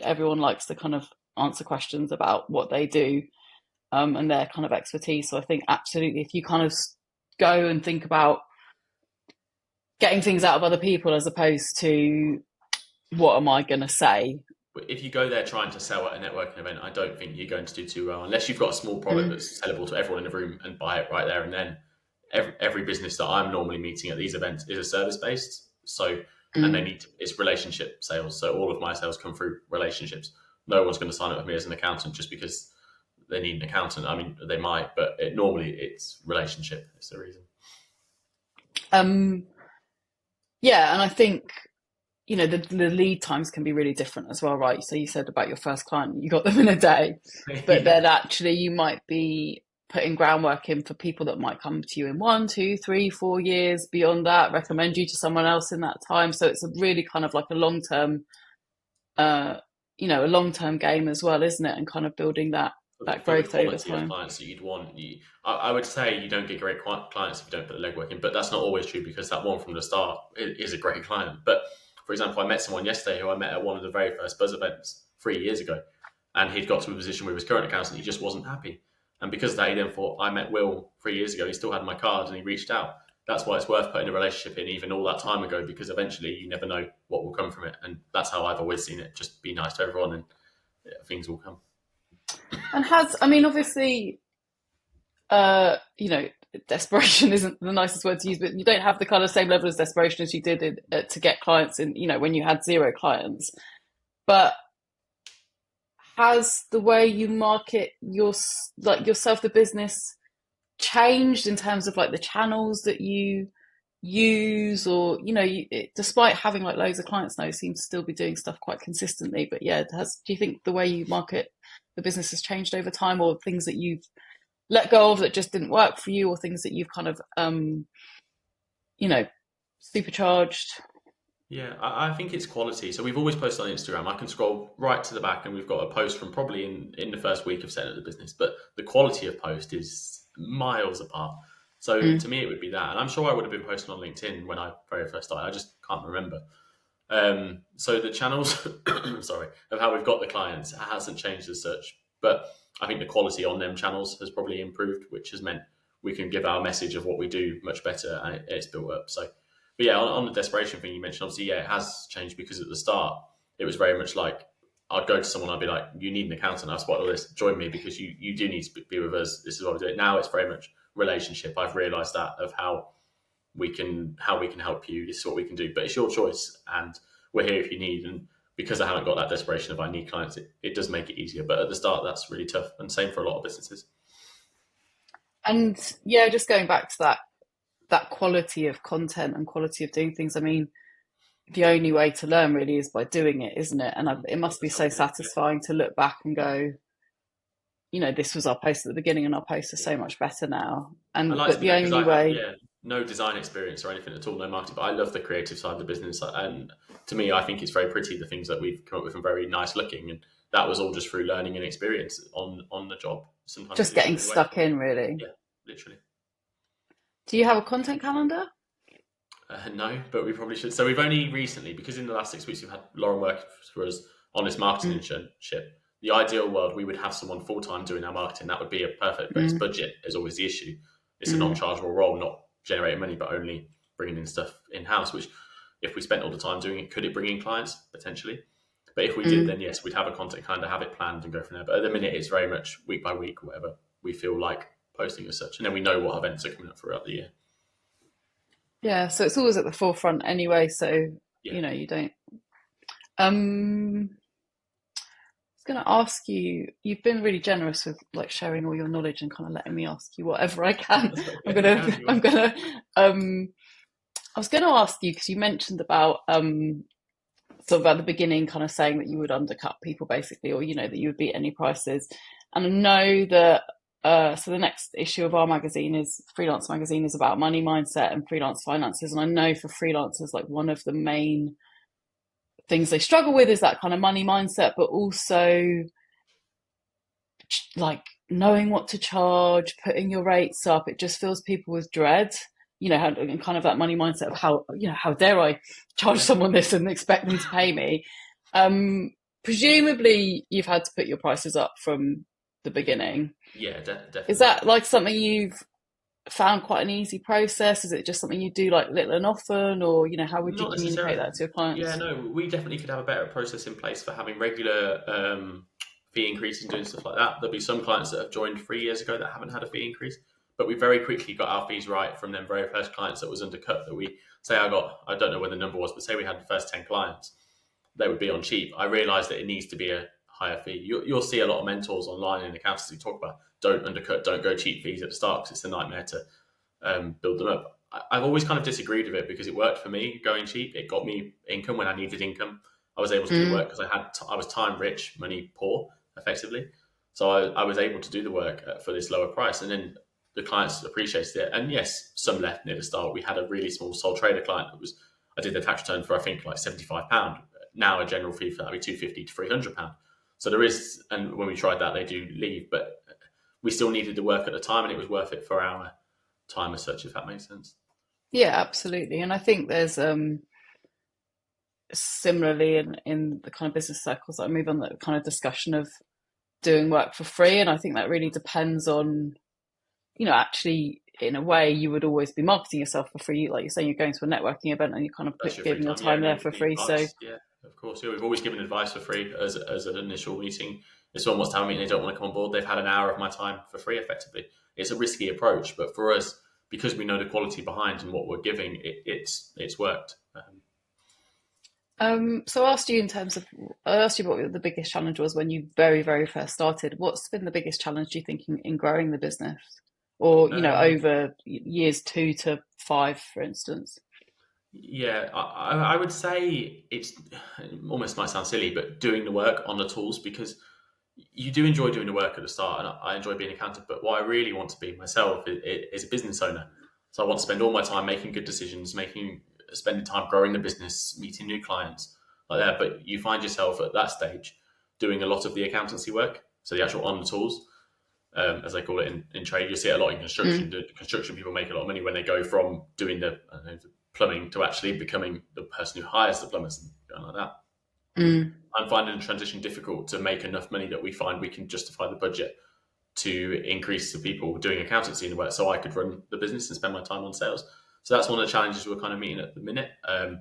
everyone likes to kind of answer questions about what they do and their kind of expertise. So I think absolutely, if you kind of go and think about getting things out of other people as opposed to what am I going to say? If you go there trying to sell at a networking event, I don't think you're going to do too well unless you've got a small product that's sellable to everyone in the room and buy it right there and then. Every business that I'm normally meeting at these events is a service based, so and it's relationship sales. So all of my sales come through relationships. No one's going to sign up with me as an accountant just because they need an accountant. I mean, they might, but normally it's relationship. It's the reason. Yeah, and I think the lead times can be really different as well, right? So you said about your first client, you got them in a day, but then actually you might be putting groundwork in for people that might come to you in 1, 2, 3, 4 years beyond that, recommend you to someone else in that time. So it's a really kind of like a long-term, a long-term game as well, isn't it? And kind of building that growth over time. Of clients that you'd want, I would say you don't get great clients if you don't put the legwork in, but that's not always true because that one from the start is a great client. But for example, I met someone yesterday who I met at one of the very first Buzz events 3 years ago, and he'd got to a position with his current accountant, he just wasn't happy. And because of that, he then thought, I met Will 3 years ago, he still had my card and he reached out. That's why it's worth putting a relationship in even all that time ago, because eventually you never know what will come from it. And that's how I've always seen it. Just be nice to everyone and things will come. And obviously, desperation isn't the nicest word to use, but you don't have the kind of same level of desperation as you did to get clients in, when you had 0 clients. But has the way you market yourself, the business, changed in terms of like the channels that you use, or despite having like loads of clients now, you seem to still be doing stuff quite consistently? But yeah, do you think the way you market the business has changed over time, or things that you've let go of that just didn't work for you, or things that you've kind of supercharged? Yeah, I think it's quality. So we've always posted on Instagram. I can scroll right to the back and we've got a post from probably in the first week of setting up the business, but the quality of post is miles apart. So to me, it would be that. And I'm sure I would have been posting on LinkedIn when I very first started. I just can't remember. So the channels, of how we've got the clients hasn't changed as such. But I think the quality on them channels has probably improved, which has meant we can give our message of what we do much better, and it's built up. So, but yeah, on the desperation thing you mentioned, obviously, yeah, it has changed because at the start, it was very much like I'd go to someone, I'd be like, you need an accountant, I've spotted all this, join me because you do need to be with us. This is what we do. Now it's very much, relationship. I've realised that of how we can help you. This is what we can do, but it's your choice, and we're here if you need. And because I haven't got that desperation of I need clients, it does make it easier. But at the start, that's really tough, and same for a lot of businesses. And yeah, just going back to that quality of content and quality of doing things. I mean, the only way to learn really is by doing it, isn't it? And it must be so satisfying to look back and go, this was our post at the beginning, and our posts are so much better now. I And like to but be the that because only I have way, no design experience or anything at all, no marketing. But I love the creative side of the business, and to me, I think it's very pretty. The things that we've come up with are very nice looking, and that was all just through learning and experience on the job. Sometimes just it is the getting only way. stuck in, really. Yeah, literally. Do you have a content calendar? No, but we probably should. So we've only recently, because in the last 6 weeks we've had Lauren work for us on this marketing internship. The ideal world, we would have someone full time doing our marketing. That would be a perfect. But it's budget is always the issue. It's a non-chargeable role, not generating money, but only bringing in stuff in house. Which, if we spent all the time doing it, could it bring in clients potentially? But if we did, then yes, we'd have a content calendar, have it planned, and go from there. But at the minute, it's very much week by week, whatever we feel like posting as such, and then we know what events are coming up throughout the year. Yeah, so it's always at the forefront anyway. So Yeah. you don't. I was going to ask you. You've been really generous with like sharing all your knowledge and kind of letting me ask you whatever I can. I'm gonna. I'm gonna. I was going to ask you because you mentioned about sort of at the beginning, kind of saying that you would undercut people basically, or that you would beat any prices. And I know that. So the next issue of our magazine is Freelance Magazine is about money mindset and freelance finances. And I know for freelancers, like one of the main things they struggle with is that kind of money mindset, but also like knowing what to charge, putting your rates up. It just fills people with dread, and kind of that money mindset of how dare I charge someone this and expect them to pay me. Presumably you've had to put your prices up from the beginning. Yeah, definitely. Is that like something you've found quite an easy process? Is it just something you do like little and often, or how would you communicate that to your clients? Yeah, no, we definitely could have a better process in place for having regular fee increases and doing stuff like that. There'll be some clients that have joined 3 years ago that haven't had a fee increase, but we very quickly got our fees right from them very first clients that was undercut. That we say I don't know what the number was, but say we had the first 10 clients, they would be on cheap. I realised that it needs to be a higher fee. You'll see a lot of mentors online in accountants who talk about don't undercut, don't go cheap fees at the start because it's a nightmare to build them up. I've always kind of disagreed with it because it worked for me going cheap. It got me income when I needed income. I was able to do the work because I was time rich, money poor, effectively. So I was able to do the work for this lower price, and then the clients appreciated it. And yes, some left near the start. We had a really small sole trader client I did the tax return for I think like £75. Now a general fee for that would be £250 to £300. So there is, and when we tried that, they do leave, but we still needed the work at the time, and it was worth it for our time as such, if that makes sense. Yeah, absolutely. And I think there's similarly in the kind of business circles that I move on, that kind of discussion of doing work for free. And I think that really depends on, actually in a way you would always be marketing yourself for free. Like you're saying, you're going to a networking event and you kind of giving your time there for free. So yeah, of course. Yeah, we've always given advice for free as an initial meeting. If someone wants to have a meeting, they don't want to come on board, they've had an hour of my time for free effectively. It's a risky approach, but for us, because we know the quality behind and what we're giving, it's worked. So I asked you what the biggest challenge was when you very, very first started. What's been the biggest challenge, do you think, in growing the business? Or, over years 2 to 5, for instance? Yeah, I would say it almost might sound silly, but doing the work on the tools, because you do enjoy doing the work at the start, and I enjoy being an accountant, but what I really want to be myself is a business owner. So I want to spend all my time making good decisions, spending time growing the business, meeting new clients like that. But you find yourself at that stage doing a lot of the accountancy work, so the actual on the tools, as they call it in trade. You see it a lot in construction. Construction people make a lot of money when they go from doing the plumbing to actually becoming the person who hires the plumbers and going like that. I'm finding the transition difficult to make enough money that we find we can justify the budget to increase the people doing accountancy in the work, so I could run the business and spend my time on sales. So that's one of the challenges we're kind of meeting at the minute. An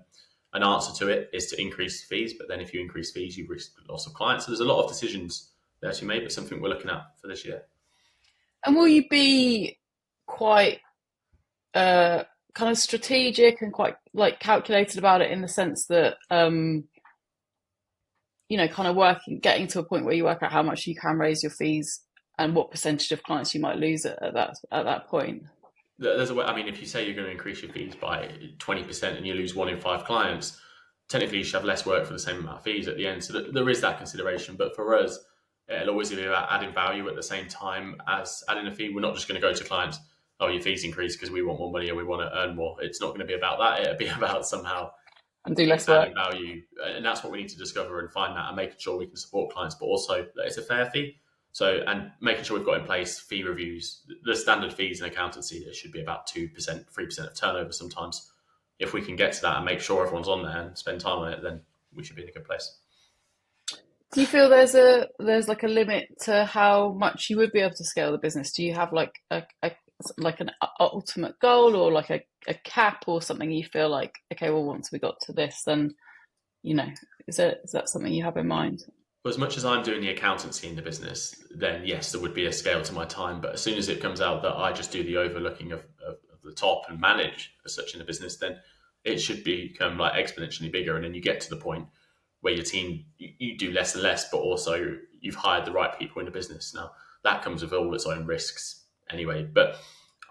answer to it is to increase fees, but then if you increase fees, you risk loss of clients. So there's a lot of decisions there to be made, but something we're looking at for this year. And will you be quite kind of strategic and quite like calculated about it in the sense that kind of getting to a point where you work out how much you can raise your fees and what percentage of clients you might lose at that point? There's a way. I mean, if you say you're going to increase your fees by 20% and you lose 1 in 5 clients, technically you should have less work for the same amount of fees at the end. So there is that consideration. But for us, it'll always be about adding value at the same time as adding a fee. We're not just going to go to clients, oh, your fees increase because we want more money and we want to earn more. It's not going to be about that. It'll be about somehow And do less work. adding value. And that's what we need to discover and find that, and making sure we can support clients, but also that it's a fair fee. So, and making sure we've got in place fee reviews. The standard fees in accountancy, it should be about 2%, 3% of turnover sometimes. If we can get to that and make sure everyone's on there and spend time on it, then we should be in a good place. Do you feel there's like a limit to how much you would be able to scale the business? Do you have like like an ultimate goal, or like a cap, or something you feel like, okay, well, once we got to this, then, is that something you have in mind? Well, as much as I'm doing the accountancy in the business, then yes, there would be a scale to my time. But as soon as it comes out that I just do the overlooking of the top and manage as such in the business, then it should become like exponentially bigger. And then you get to the point where your team, you do less and less, but also you've hired the right people in the business. Now, that comes with all its own risks anyway. But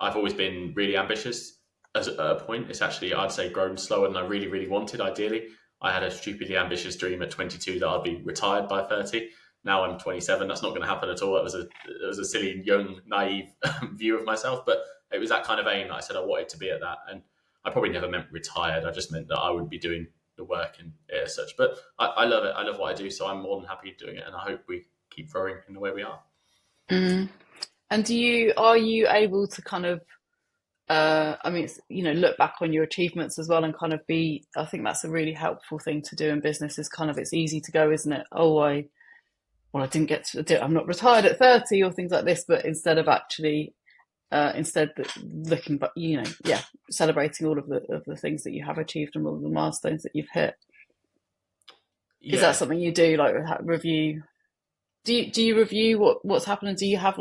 I've always been really ambitious at a point. It's actually, I'd say, grown slower than I really, really wanted, ideally. I had a stupidly ambitious dream at 22 that I'd be retired by 30. Now I'm 27. That's not going to happen at all. It was a silly, young, naive view of myself, but it was that kind of aim that I said I wanted to be at that. And I probably never meant retired. I just meant that I would be doing the work and as such. But I love it. I love what I do. So I'm more than happy doing it. And I hope we keep growing in the way we are. Mm. And are you able to kind of, I mean, it's, look back on your achievements as well and kind of I think that's a really helpful thing to do in business, is kind of, it's easy to go, isn't it? Oh, I didn't get to do it. I'm not retired at 30 or things like this, but instead of actually, looking, but, celebrating all of the things that you have achieved and all of the milestones that you've hit. Yeah. Is that something you do, like review? Do you review what's happening? Do you have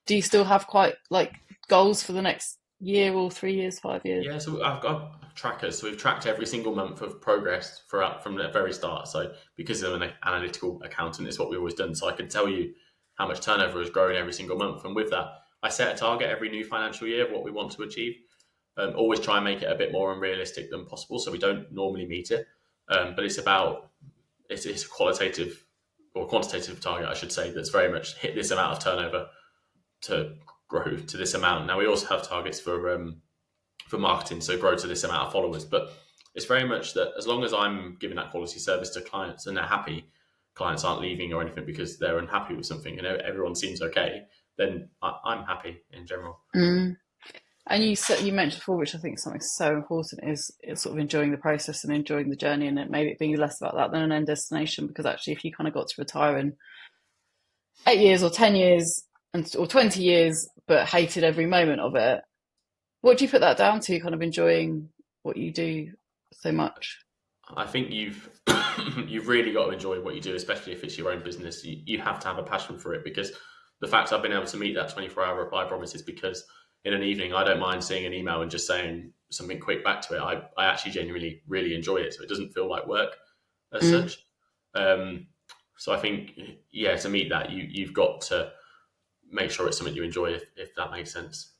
do you still have quite like goals for the next year or 3 years, 5 years? Yeah, so I've got trackers. So we've tracked every single month of progress from the very start. So because I'm an analytical accountant, it's what we've always done. So I can tell you how much turnover has grown every single month. And with that, I set a target every new financial year of what we want to achieve. Always try and make it a bit more unrealistic than possible. So we don't normally meet it. But it's a qualitative or quantitative target, I should say, that's very much hit this amount of turnover to grow to this amount. Now we also have targets for marketing, so grow to this amount of followers. But it's very much that as long as I'm giving that quality service to clients and they're happy, clients aren't leaving or anything because they're unhappy with something, and everyone seems okay, then I'm happy in general. Mm. And you mentioned before, which I think is something so important, is sort of enjoying the process and enjoying the journey, and maybe it being less about that than an end destination. Because actually, if you kind of got to retire in 8 years or 10 years or 20 years, but hated every moment of it, what do you put that down to? Kind of enjoying what you do so much? I think you've really got to enjoy what you do, especially if it's your own business. You have to have a passion for it, because the fact I've been able to meet that 24-hour reply promise is because in an evening, I don't mind seeing an email and just saying something quick back to it. I actually genuinely really enjoy it, so it doesn't feel like work as such. So I think, to meet that, you've got to make sure it's something you enjoy, if that makes sense.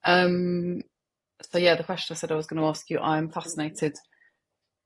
So the question I said I was going to ask you, I'm fascinated,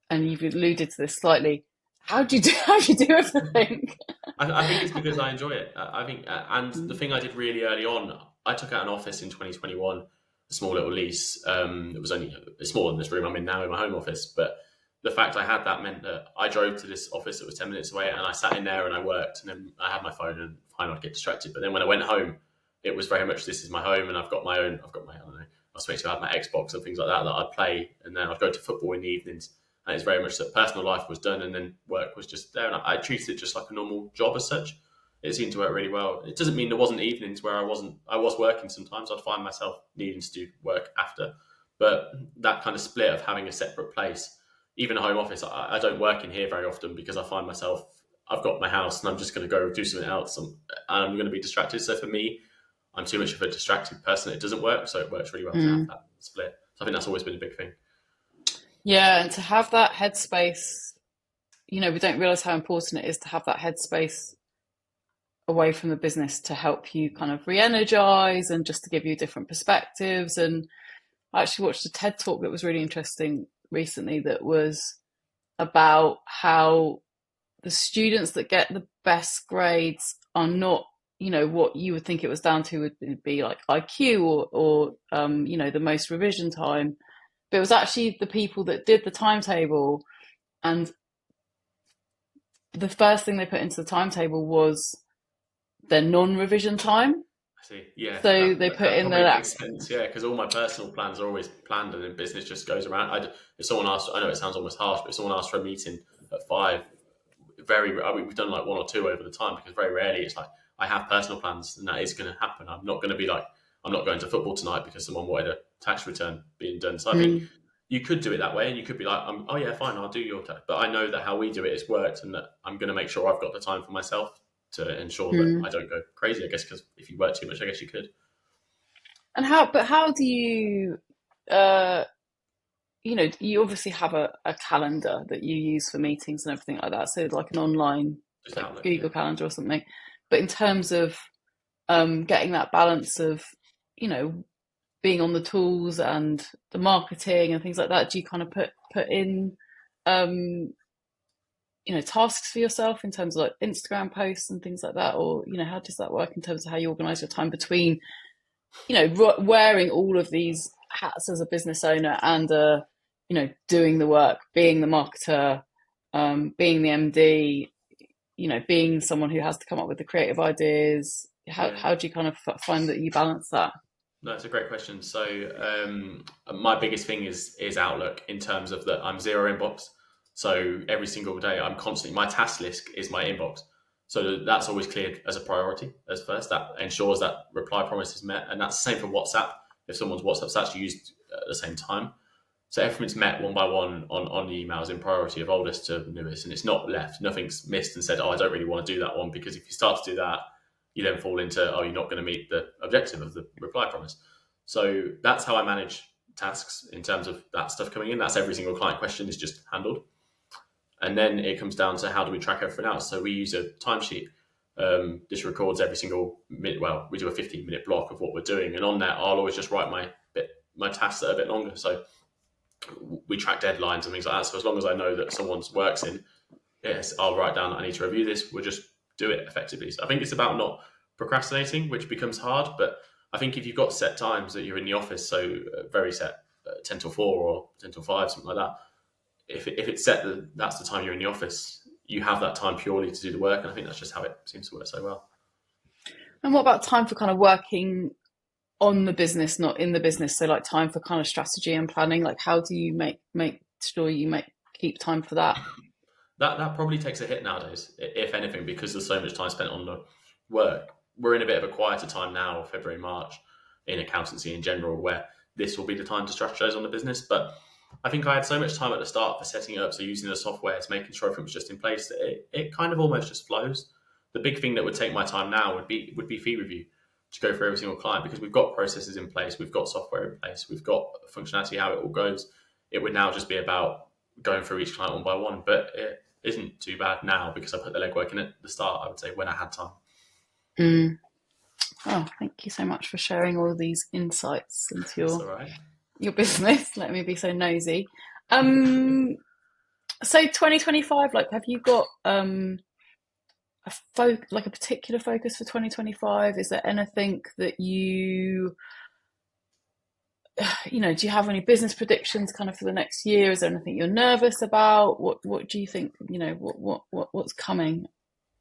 and you've alluded to this slightly. How do you do everything? I think it's because I enjoy it. I think, and the thing I did really early on, I took out an office in 2021, a small little lease. It was only smaller than this room I'm in now in my home office, but the fact I had that meant that I drove to this office that was 10 minutes away, and I sat in there and I worked, and then I had my phone, and fine, I'd get distracted. But then when I went home, it was very much, this is my home, and I've got my, I don't know, I was supposed to have my Xbox and things like that I'd play, and then I'd go to football in the evenings. And it's very much that personal life was done, and then work was just there. And I treated it just like a normal job as such. It seemed to work really well. It doesn't mean there wasn't evenings where I was working sometimes. I'd find myself needing to do work after. But that kind of split of having a separate place, even a home office, I don't work in here very often because I find myself, I've got my house and I'm just going to go do something else, and I'm going to be distracted. So for me, I'm too much of a distracted person, it doesn't work. So it works really well to have Mm. that split. So I think that's always been a big thing. Yeah, and to have that headspace, we don't realize how important it is to have that headspace away from the business to help you kind of re-energize and just to give you different perspectives. And I actually watched a TED talk that was really interesting recently that was about how the students that get the best grades are not, what you would think it was down to would be like IQ or the most revision time. But it was actually the people that did the timetable, and the first thing they put into the timetable was their non-revision time. I see. Yeah, So they put that in probably that. makes sense. Yeah, because all my personal plans are always planned, and then business just goes around. If someone asks, I know it sounds almost harsh, but if someone asks for a meeting at 5, we've done like 1 or 2 over the time, because very rarely it's like I have personal plans and that is going to happen. I'm not going to be like, I'm not going to football tonight because someone wanted a tax return being done. So I think Mm, you could do it that way, and you could be like, oh yeah, fine, I'll do your tax. But I know that how we do it has worked, and that I'm going to make sure I've got the time for myself to ensure that I mm. don't go crazy. I guess because if you work too much, I guess you could. And how do you, uh, you obviously have a calendar that you use for meetings and everything like that. So like an online, Just like Outlook, yeah. Google Calendar or something. But in terms of getting that balance of, you know, being on the tools and the marketing and things like that, do you kind of put in, um, tasks for yourself in terms of like Instagram posts and things like that? Or, how does that work in terms of how you organize your time between, wearing all of these hats as a business owner and, doing the work, being the marketer, being the MD, being someone who has to come up with the creative ideas. How, Yeah. how do you kind of find that you balance that? No, it's a great question. So my biggest thing is Outlook, in terms of that I'm zero inbox. So every single day I'm constantly, my task list is my inbox. So that's always cleared as a priority as first. That ensures that reply promise is met. And that's the same for WhatsApp. If someone's WhatsApp's actually used at the same time. So everything's met one by one on the emails in priority of oldest to newest. And it's not left. Nothing's missed and said, oh, I don't really want to do that one. Because if you start to do that, you then fall into, oh, you're not going to meet the objective of the reply promise. So that's how I manage tasks in terms of that stuff coming in. That's every single client question is just handled. And then it comes down to how do we track everything else. So we use a timesheet. This records every single minute. Well, we do a 15-minute block of what we're doing. And on that, I'll always just write my tasks that are a bit longer. So we track deadlines and things like that. So as long as I know that someone's work's in, yes, I'll write down, I need to review this. We'll just do it effectively. So I think it's about not procrastinating, which becomes hard. But I think if you've got set times that you're in the office, so very set, 10 till 4 or 10 till 5, something like that. If it's set that that's the time you're in the office, you have that time purely to do the work. And I think that's just how it seems to work so well. And what about time for kind of working on the business, not in the business? So like time for kind of strategy and planning. Like how do you make sure you keep time for that? That probably takes a hit nowadays, if anything, because there's so much time spent on the work. We're in a bit of a quieter time now, February, March, in accountancy in general, where this will be the time to strategize on the business. But I think I had so much time at the start for setting it up, so using the software, to making sure everything was just in place, that it kind of almost just flows. The big thing that would take my time now would be fee review, to go through every single client, because we've got processes in place, we've got software in place, we've got functionality, how it all goes. It would now just be about going through each client one by one, but it isn't too bad now because I put the legwork in at the start, I would say, when I had time. Mm. Oh, thank you so much for sharing all these insights into That's all right. your business. Let me be so nosy. So 2025, like, have you got like a particular focus for 2025? Is there anything that do you have any business predictions kind of for the next year? Is there anything you're nervous about? What do you think, what's coming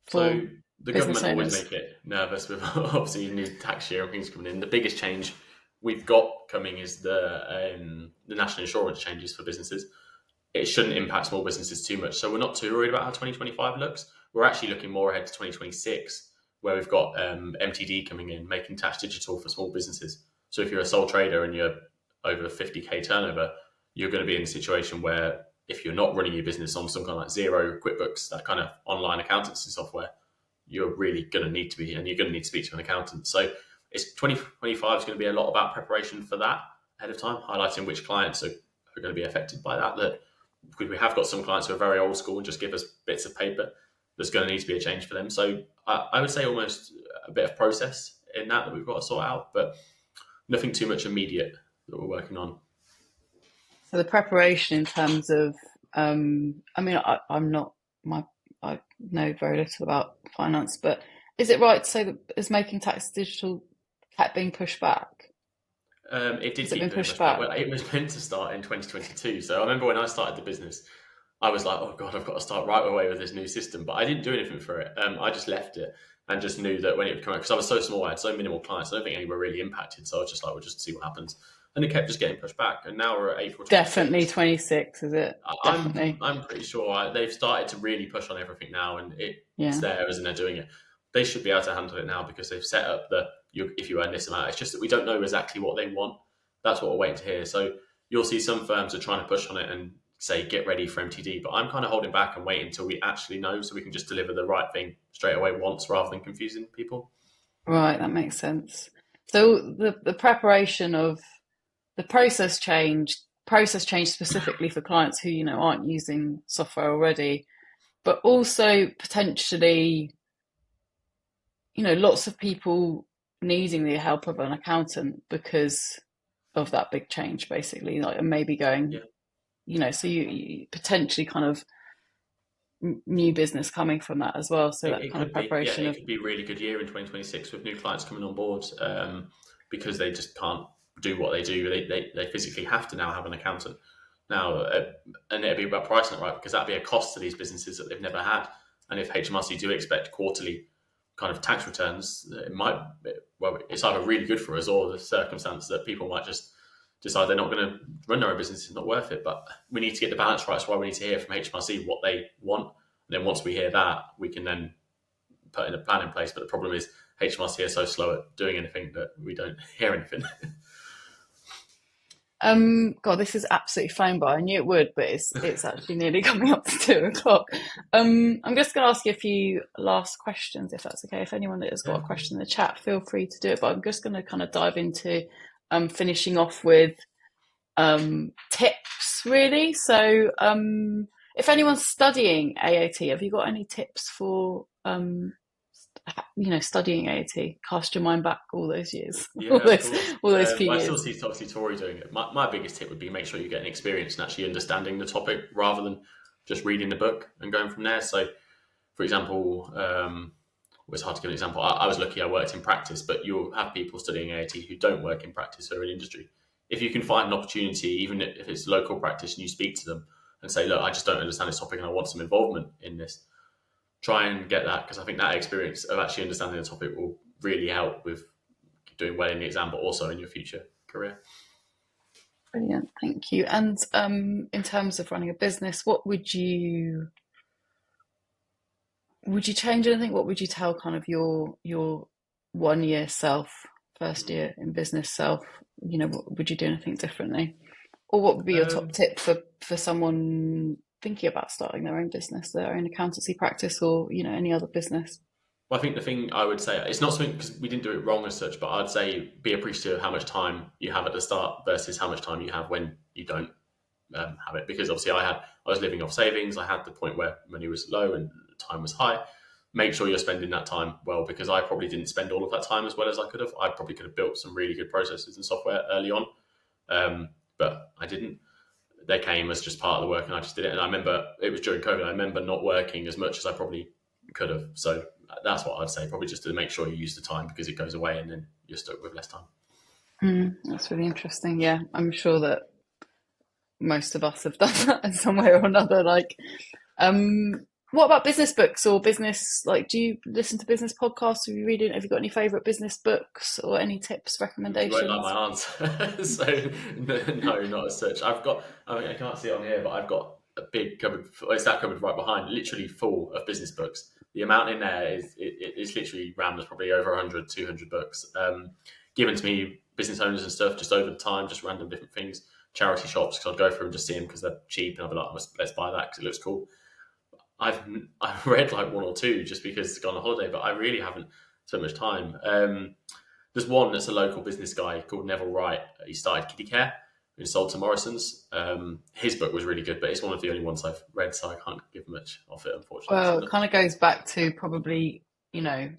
So for the business government always owners? make it nervous with obviously a new tax year and things coming in. The biggest change we've got coming is the national insurance changes for businesses. It shouldn't impact small businesses too much. So we're not too worried about how 2025 looks. We're actually looking more ahead to 2026, where we've got MTD coming in, making tax digital for small businesses. So if you're a sole trader and you're over 50k turnover, you're going to be in a situation where if you're not running your business on some kind of like Zero, QuickBooks, that kind of online accountancy software, you're really going to need to be, and you're going to need to speak to an accountant. So it's 2025 is going to be a lot about preparation for that ahead of time, highlighting which clients are going to be affected by that. Because we have got some clients who are very old school and just give us bits of paper, there's going to need to be a change for them. So I would say almost a bit of process in that we've got to sort out, but nothing too much immediate that we're working on. So the preparation in terms of, I know very little about finance, but is it right to say that is Making Tax Digital kept being pushed back? It did Has it keep been being pushed pushed back. back? Well, it was meant to start in 2022. So I remember when I started the business, I was like, oh God, I've got to start right away with this new system. But I didn't do anything for it. I just left it and just knew that when it would come out, because I was so small, I had so minimal clients, I don't think any were really impacted. So I was just like, we'll just see what happens. And it kept just getting pushed back. And now we're at April 26th. Definitely 26, is it? Definitely. I'm pretty sure they've started to really push on everything now, and it's there, isn't they're doing it. They should be able to handle it now because they've set up if you earn this amount. It's just that we don't know exactly what they want. That's what we're waiting to hear. So you'll see some firms are trying to push on it and say, get ready for MTD. But I'm kind of holding back and waiting until we actually know so we can just deliver the right thing straight away once rather than confusing people. Right, that makes sense. So the preparation of the process change specifically for clients who, aren't using software already, but also potentially, lots of people needing the help of an accountant because of that big change, basically, and maybe going, so you potentially kind of new business coming from that as well. So that kind of preparation. It could be a really good year in 2026 with new clients coming on board because they just can't do what they do. They physically have to now have an accountant now, and it'd be about pricing it right because that'd be a cost to these businesses that they've never had. And if HMRC do expect quarterly kind of tax returns, it's either really good for us or the circumstance that people might just decide they're not going to run their own business. It's not worth it. But we need to get the balance right. That's why we need to hear from HMRC what they want. And then once we hear that, we can then put in a plan in place. But the problem is HMRC are so slow at doing anything that we don't hear anything. God, this is absolutely flown by. I knew it would, but it's actually nearly coming up to 2 o'clock. I'm just going to ask you a few last questions, if that's okay. If anyone that has got a question in the chat, feel free to do it. But I'm just going to kind of dive into finishing off with tips, really. So, if anyone's studying AAT, have you got any tips for studying AAT? Cast your mind back all those years, all those few years. I still see obviously Tori doing it. My biggest tip would be make sure you get an experience and actually understanding the topic rather than just reading the book and going from there. So, for example, it's hard to give an example. I was lucky I worked in practice, but you'll have people studying AAT who don't work in practice or in industry. If you can find an opportunity, even if it's local practice, and you speak to them and say, look, I just don't understand this topic and I want some involvement in this, try and get that, because I think that experience of actually understanding the topic will really help with doing well in the exam, but also in your future career. Brilliant, thank you. And in terms of running a business, what would you change anything? What would you tell kind of your 1 year self, first year in business self? What would you do anything differently? Or what would be your top tip for someone thinking about starting their own business, their own accountancy practice, or any other business? Well, I think the thing I would say, it's not something because we didn't do it wrong as such, but I'd say be appreciative of how much time you have at the start versus how much time you have when you don't have it. Because obviously I was living off savings. I had the point where money was low and time was high. Make sure you're spending that time well, because I probably didn't spend all of that time as well as I could have. I probably could have built some really good processes and software early on, but I didn't. They came as just part of the work and I just did it. And I remember it was during COVID. I remember not working as much as I probably could have. So that's what I'd say, probably just to make sure you use the time, because it goes away and then you're stuck with less time. That's really interesting. Yeah, I'm sure that most of us have done that in some way or another. What about business books or business? Do you listen to business podcasts? Have you got any favourite business books or any tips, recommendations? You won't like my answer. So no, not as such. I can't see it on here, but I've got a big cupboard. It's that cupboard right behind, literally full of business books. The amount in there is literally rammed. There's probably over 100, 200 books given to me, business owners and stuff, just over the time, just random different things. Charity shops, because I'd go through and just see them because they're cheap, and I'd be like, let's buy that because it looks cool. I've read like one or two just because it's gone on holiday, but I really haven't spent much time. There's one that's a local business guy called Neville Wright. He started Kiddie Care and sold to Morrison's. His book was really good, but it's one of the only ones I've read, so I can't give much of it, unfortunately. Well, So it kind of goes back to probably, you know,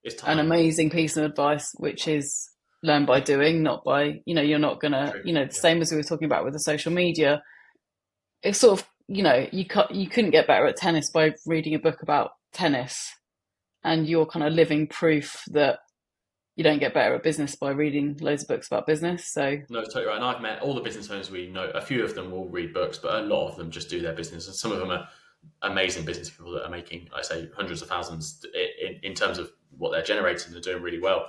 it's an time. amazing piece of advice, which is learn by doing, not by, you're not gonna, True. the Yeah. same as we were talking about with the social media. It's sort of, you couldn't get better at tennis by reading a book about tennis, and you're kind of living proof that you don't get better at business by reading loads of books about business. So No, it's totally right. And I've met all the business owners we know. A few of them will read books, but a lot of them just do their business. And some of them are amazing business people that are making, I say, hundreds of thousands in terms of what they're generating. They're doing really well.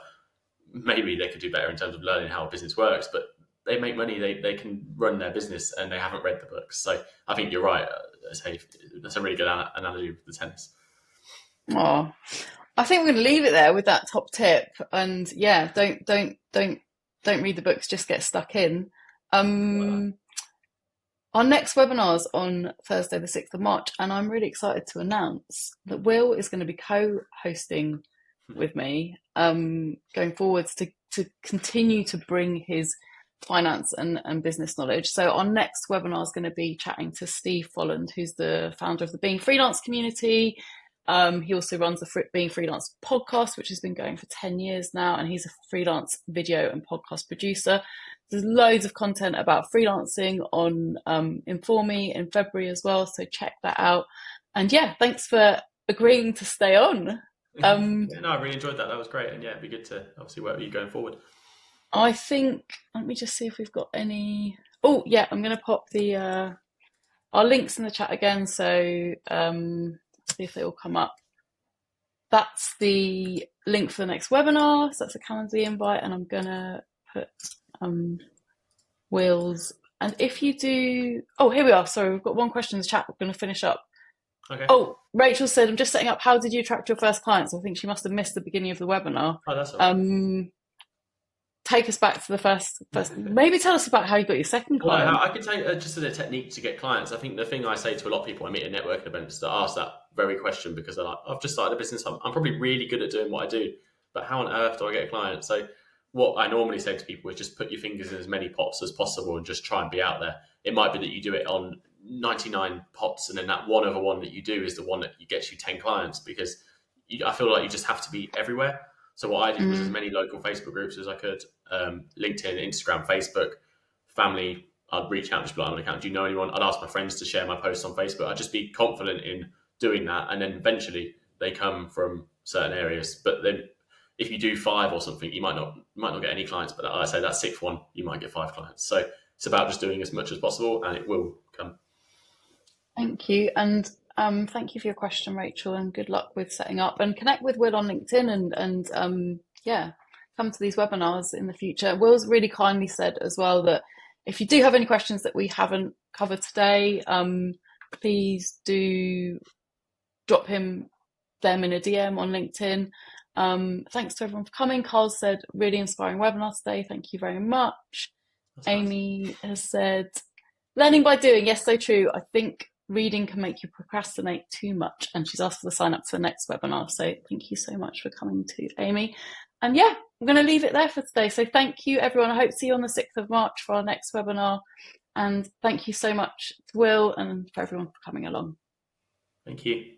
Maybe they could do better in terms of learning how a business works, but they make money. They can run their business, and they haven't read the books. So I think you're right. I say that's a really good analogy with the tennis. oh, I think we're going to leave it there with that top tip. And yeah, don't read the books, just get stuck in. Like Our next webinar's on Thursday, the 6th of March, and I'm really excited to announce that Will is going to be co-hosting with me going forwards to continue to bring his finance and business knowledge. So our next webinar is going to be chatting to Steve Folland, who's the founder of the Being Freelance community. He also runs the Being Freelance podcast, which has been going for 10 years now, and he's a freelance video and podcast producer. There's loads of content about freelancing on Informe in February as well, so check that out. And yeah, thanks for agreeing to stay on. yeah, no, I really enjoyed that. That was great, and yeah, it'd be good to obviously work with you going forward. I think, let me just see if we've got any. Oh yeah, I'm going to pop the our links in the chat again, so see if they all come up. That's the link for the next webinar. So that's a Calendly invite, and I'm gonna put Will's. And if you do, oh, here we are. Sorry, we've got one question in the chat. We're going to finish up. Okay. Oh, Rachel said, I'm just setting up. How did you attract your first clients? I think she must have missed the beginning of the webinar. Oh, that's all right. Take us back to the first. Maybe tell us about how you got your second Well, client. I can tell you just as a technique to get clients. I think the thing I say to a lot of people I meet at networking events that ask that very question because they're like, I've just started a business. I'm probably really good at doing what I do, but how on earth do I get a client? So what I normally say to people is just put your fingers in as many pots as possible and just try and be out there. It might be that you do it on 99 pots and then that one other one that you do is the one that gets you 10 clients because I feel like you just have to be everywhere. So what I did was as many local Facebook groups as I could, LinkedIn, Instagram, Facebook, family. I'd reach out and just be like, on an account, do you know anyone? I'd ask my friends to share my posts on Facebook. I'd just be confident in doing that. And then eventually they come from certain areas. But then if you do 5 or something, you might not get any clients. But like I say that 6th one, you might get 5 clients. So it's about just doing as much as possible and it will come. Thank you. And thank you for your question, Rachel, and good luck with setting up and connect with Will on LinkedIn and yeah, come to these webinars in the future. Will's really kindly said as well that if you do have any questions that we haven't covered today, please do drop him them in a DM on LinkedIn. Thanks to everyone for coming. Carl said, really inspiring webinar today. Thank you very much. That's Amy has said, learning by doing. Yes, so true. I think reading can make you procrastinate too much. And she's asked for the sign up to the next webinar. So thank you so much for coming to Amy. And yeah, we're going to leave it there for today. So thank you, everyone. I hope to see you on the 6th of March for our next webinar. And thank you so much to Will and for everyone for coming along. Thank you.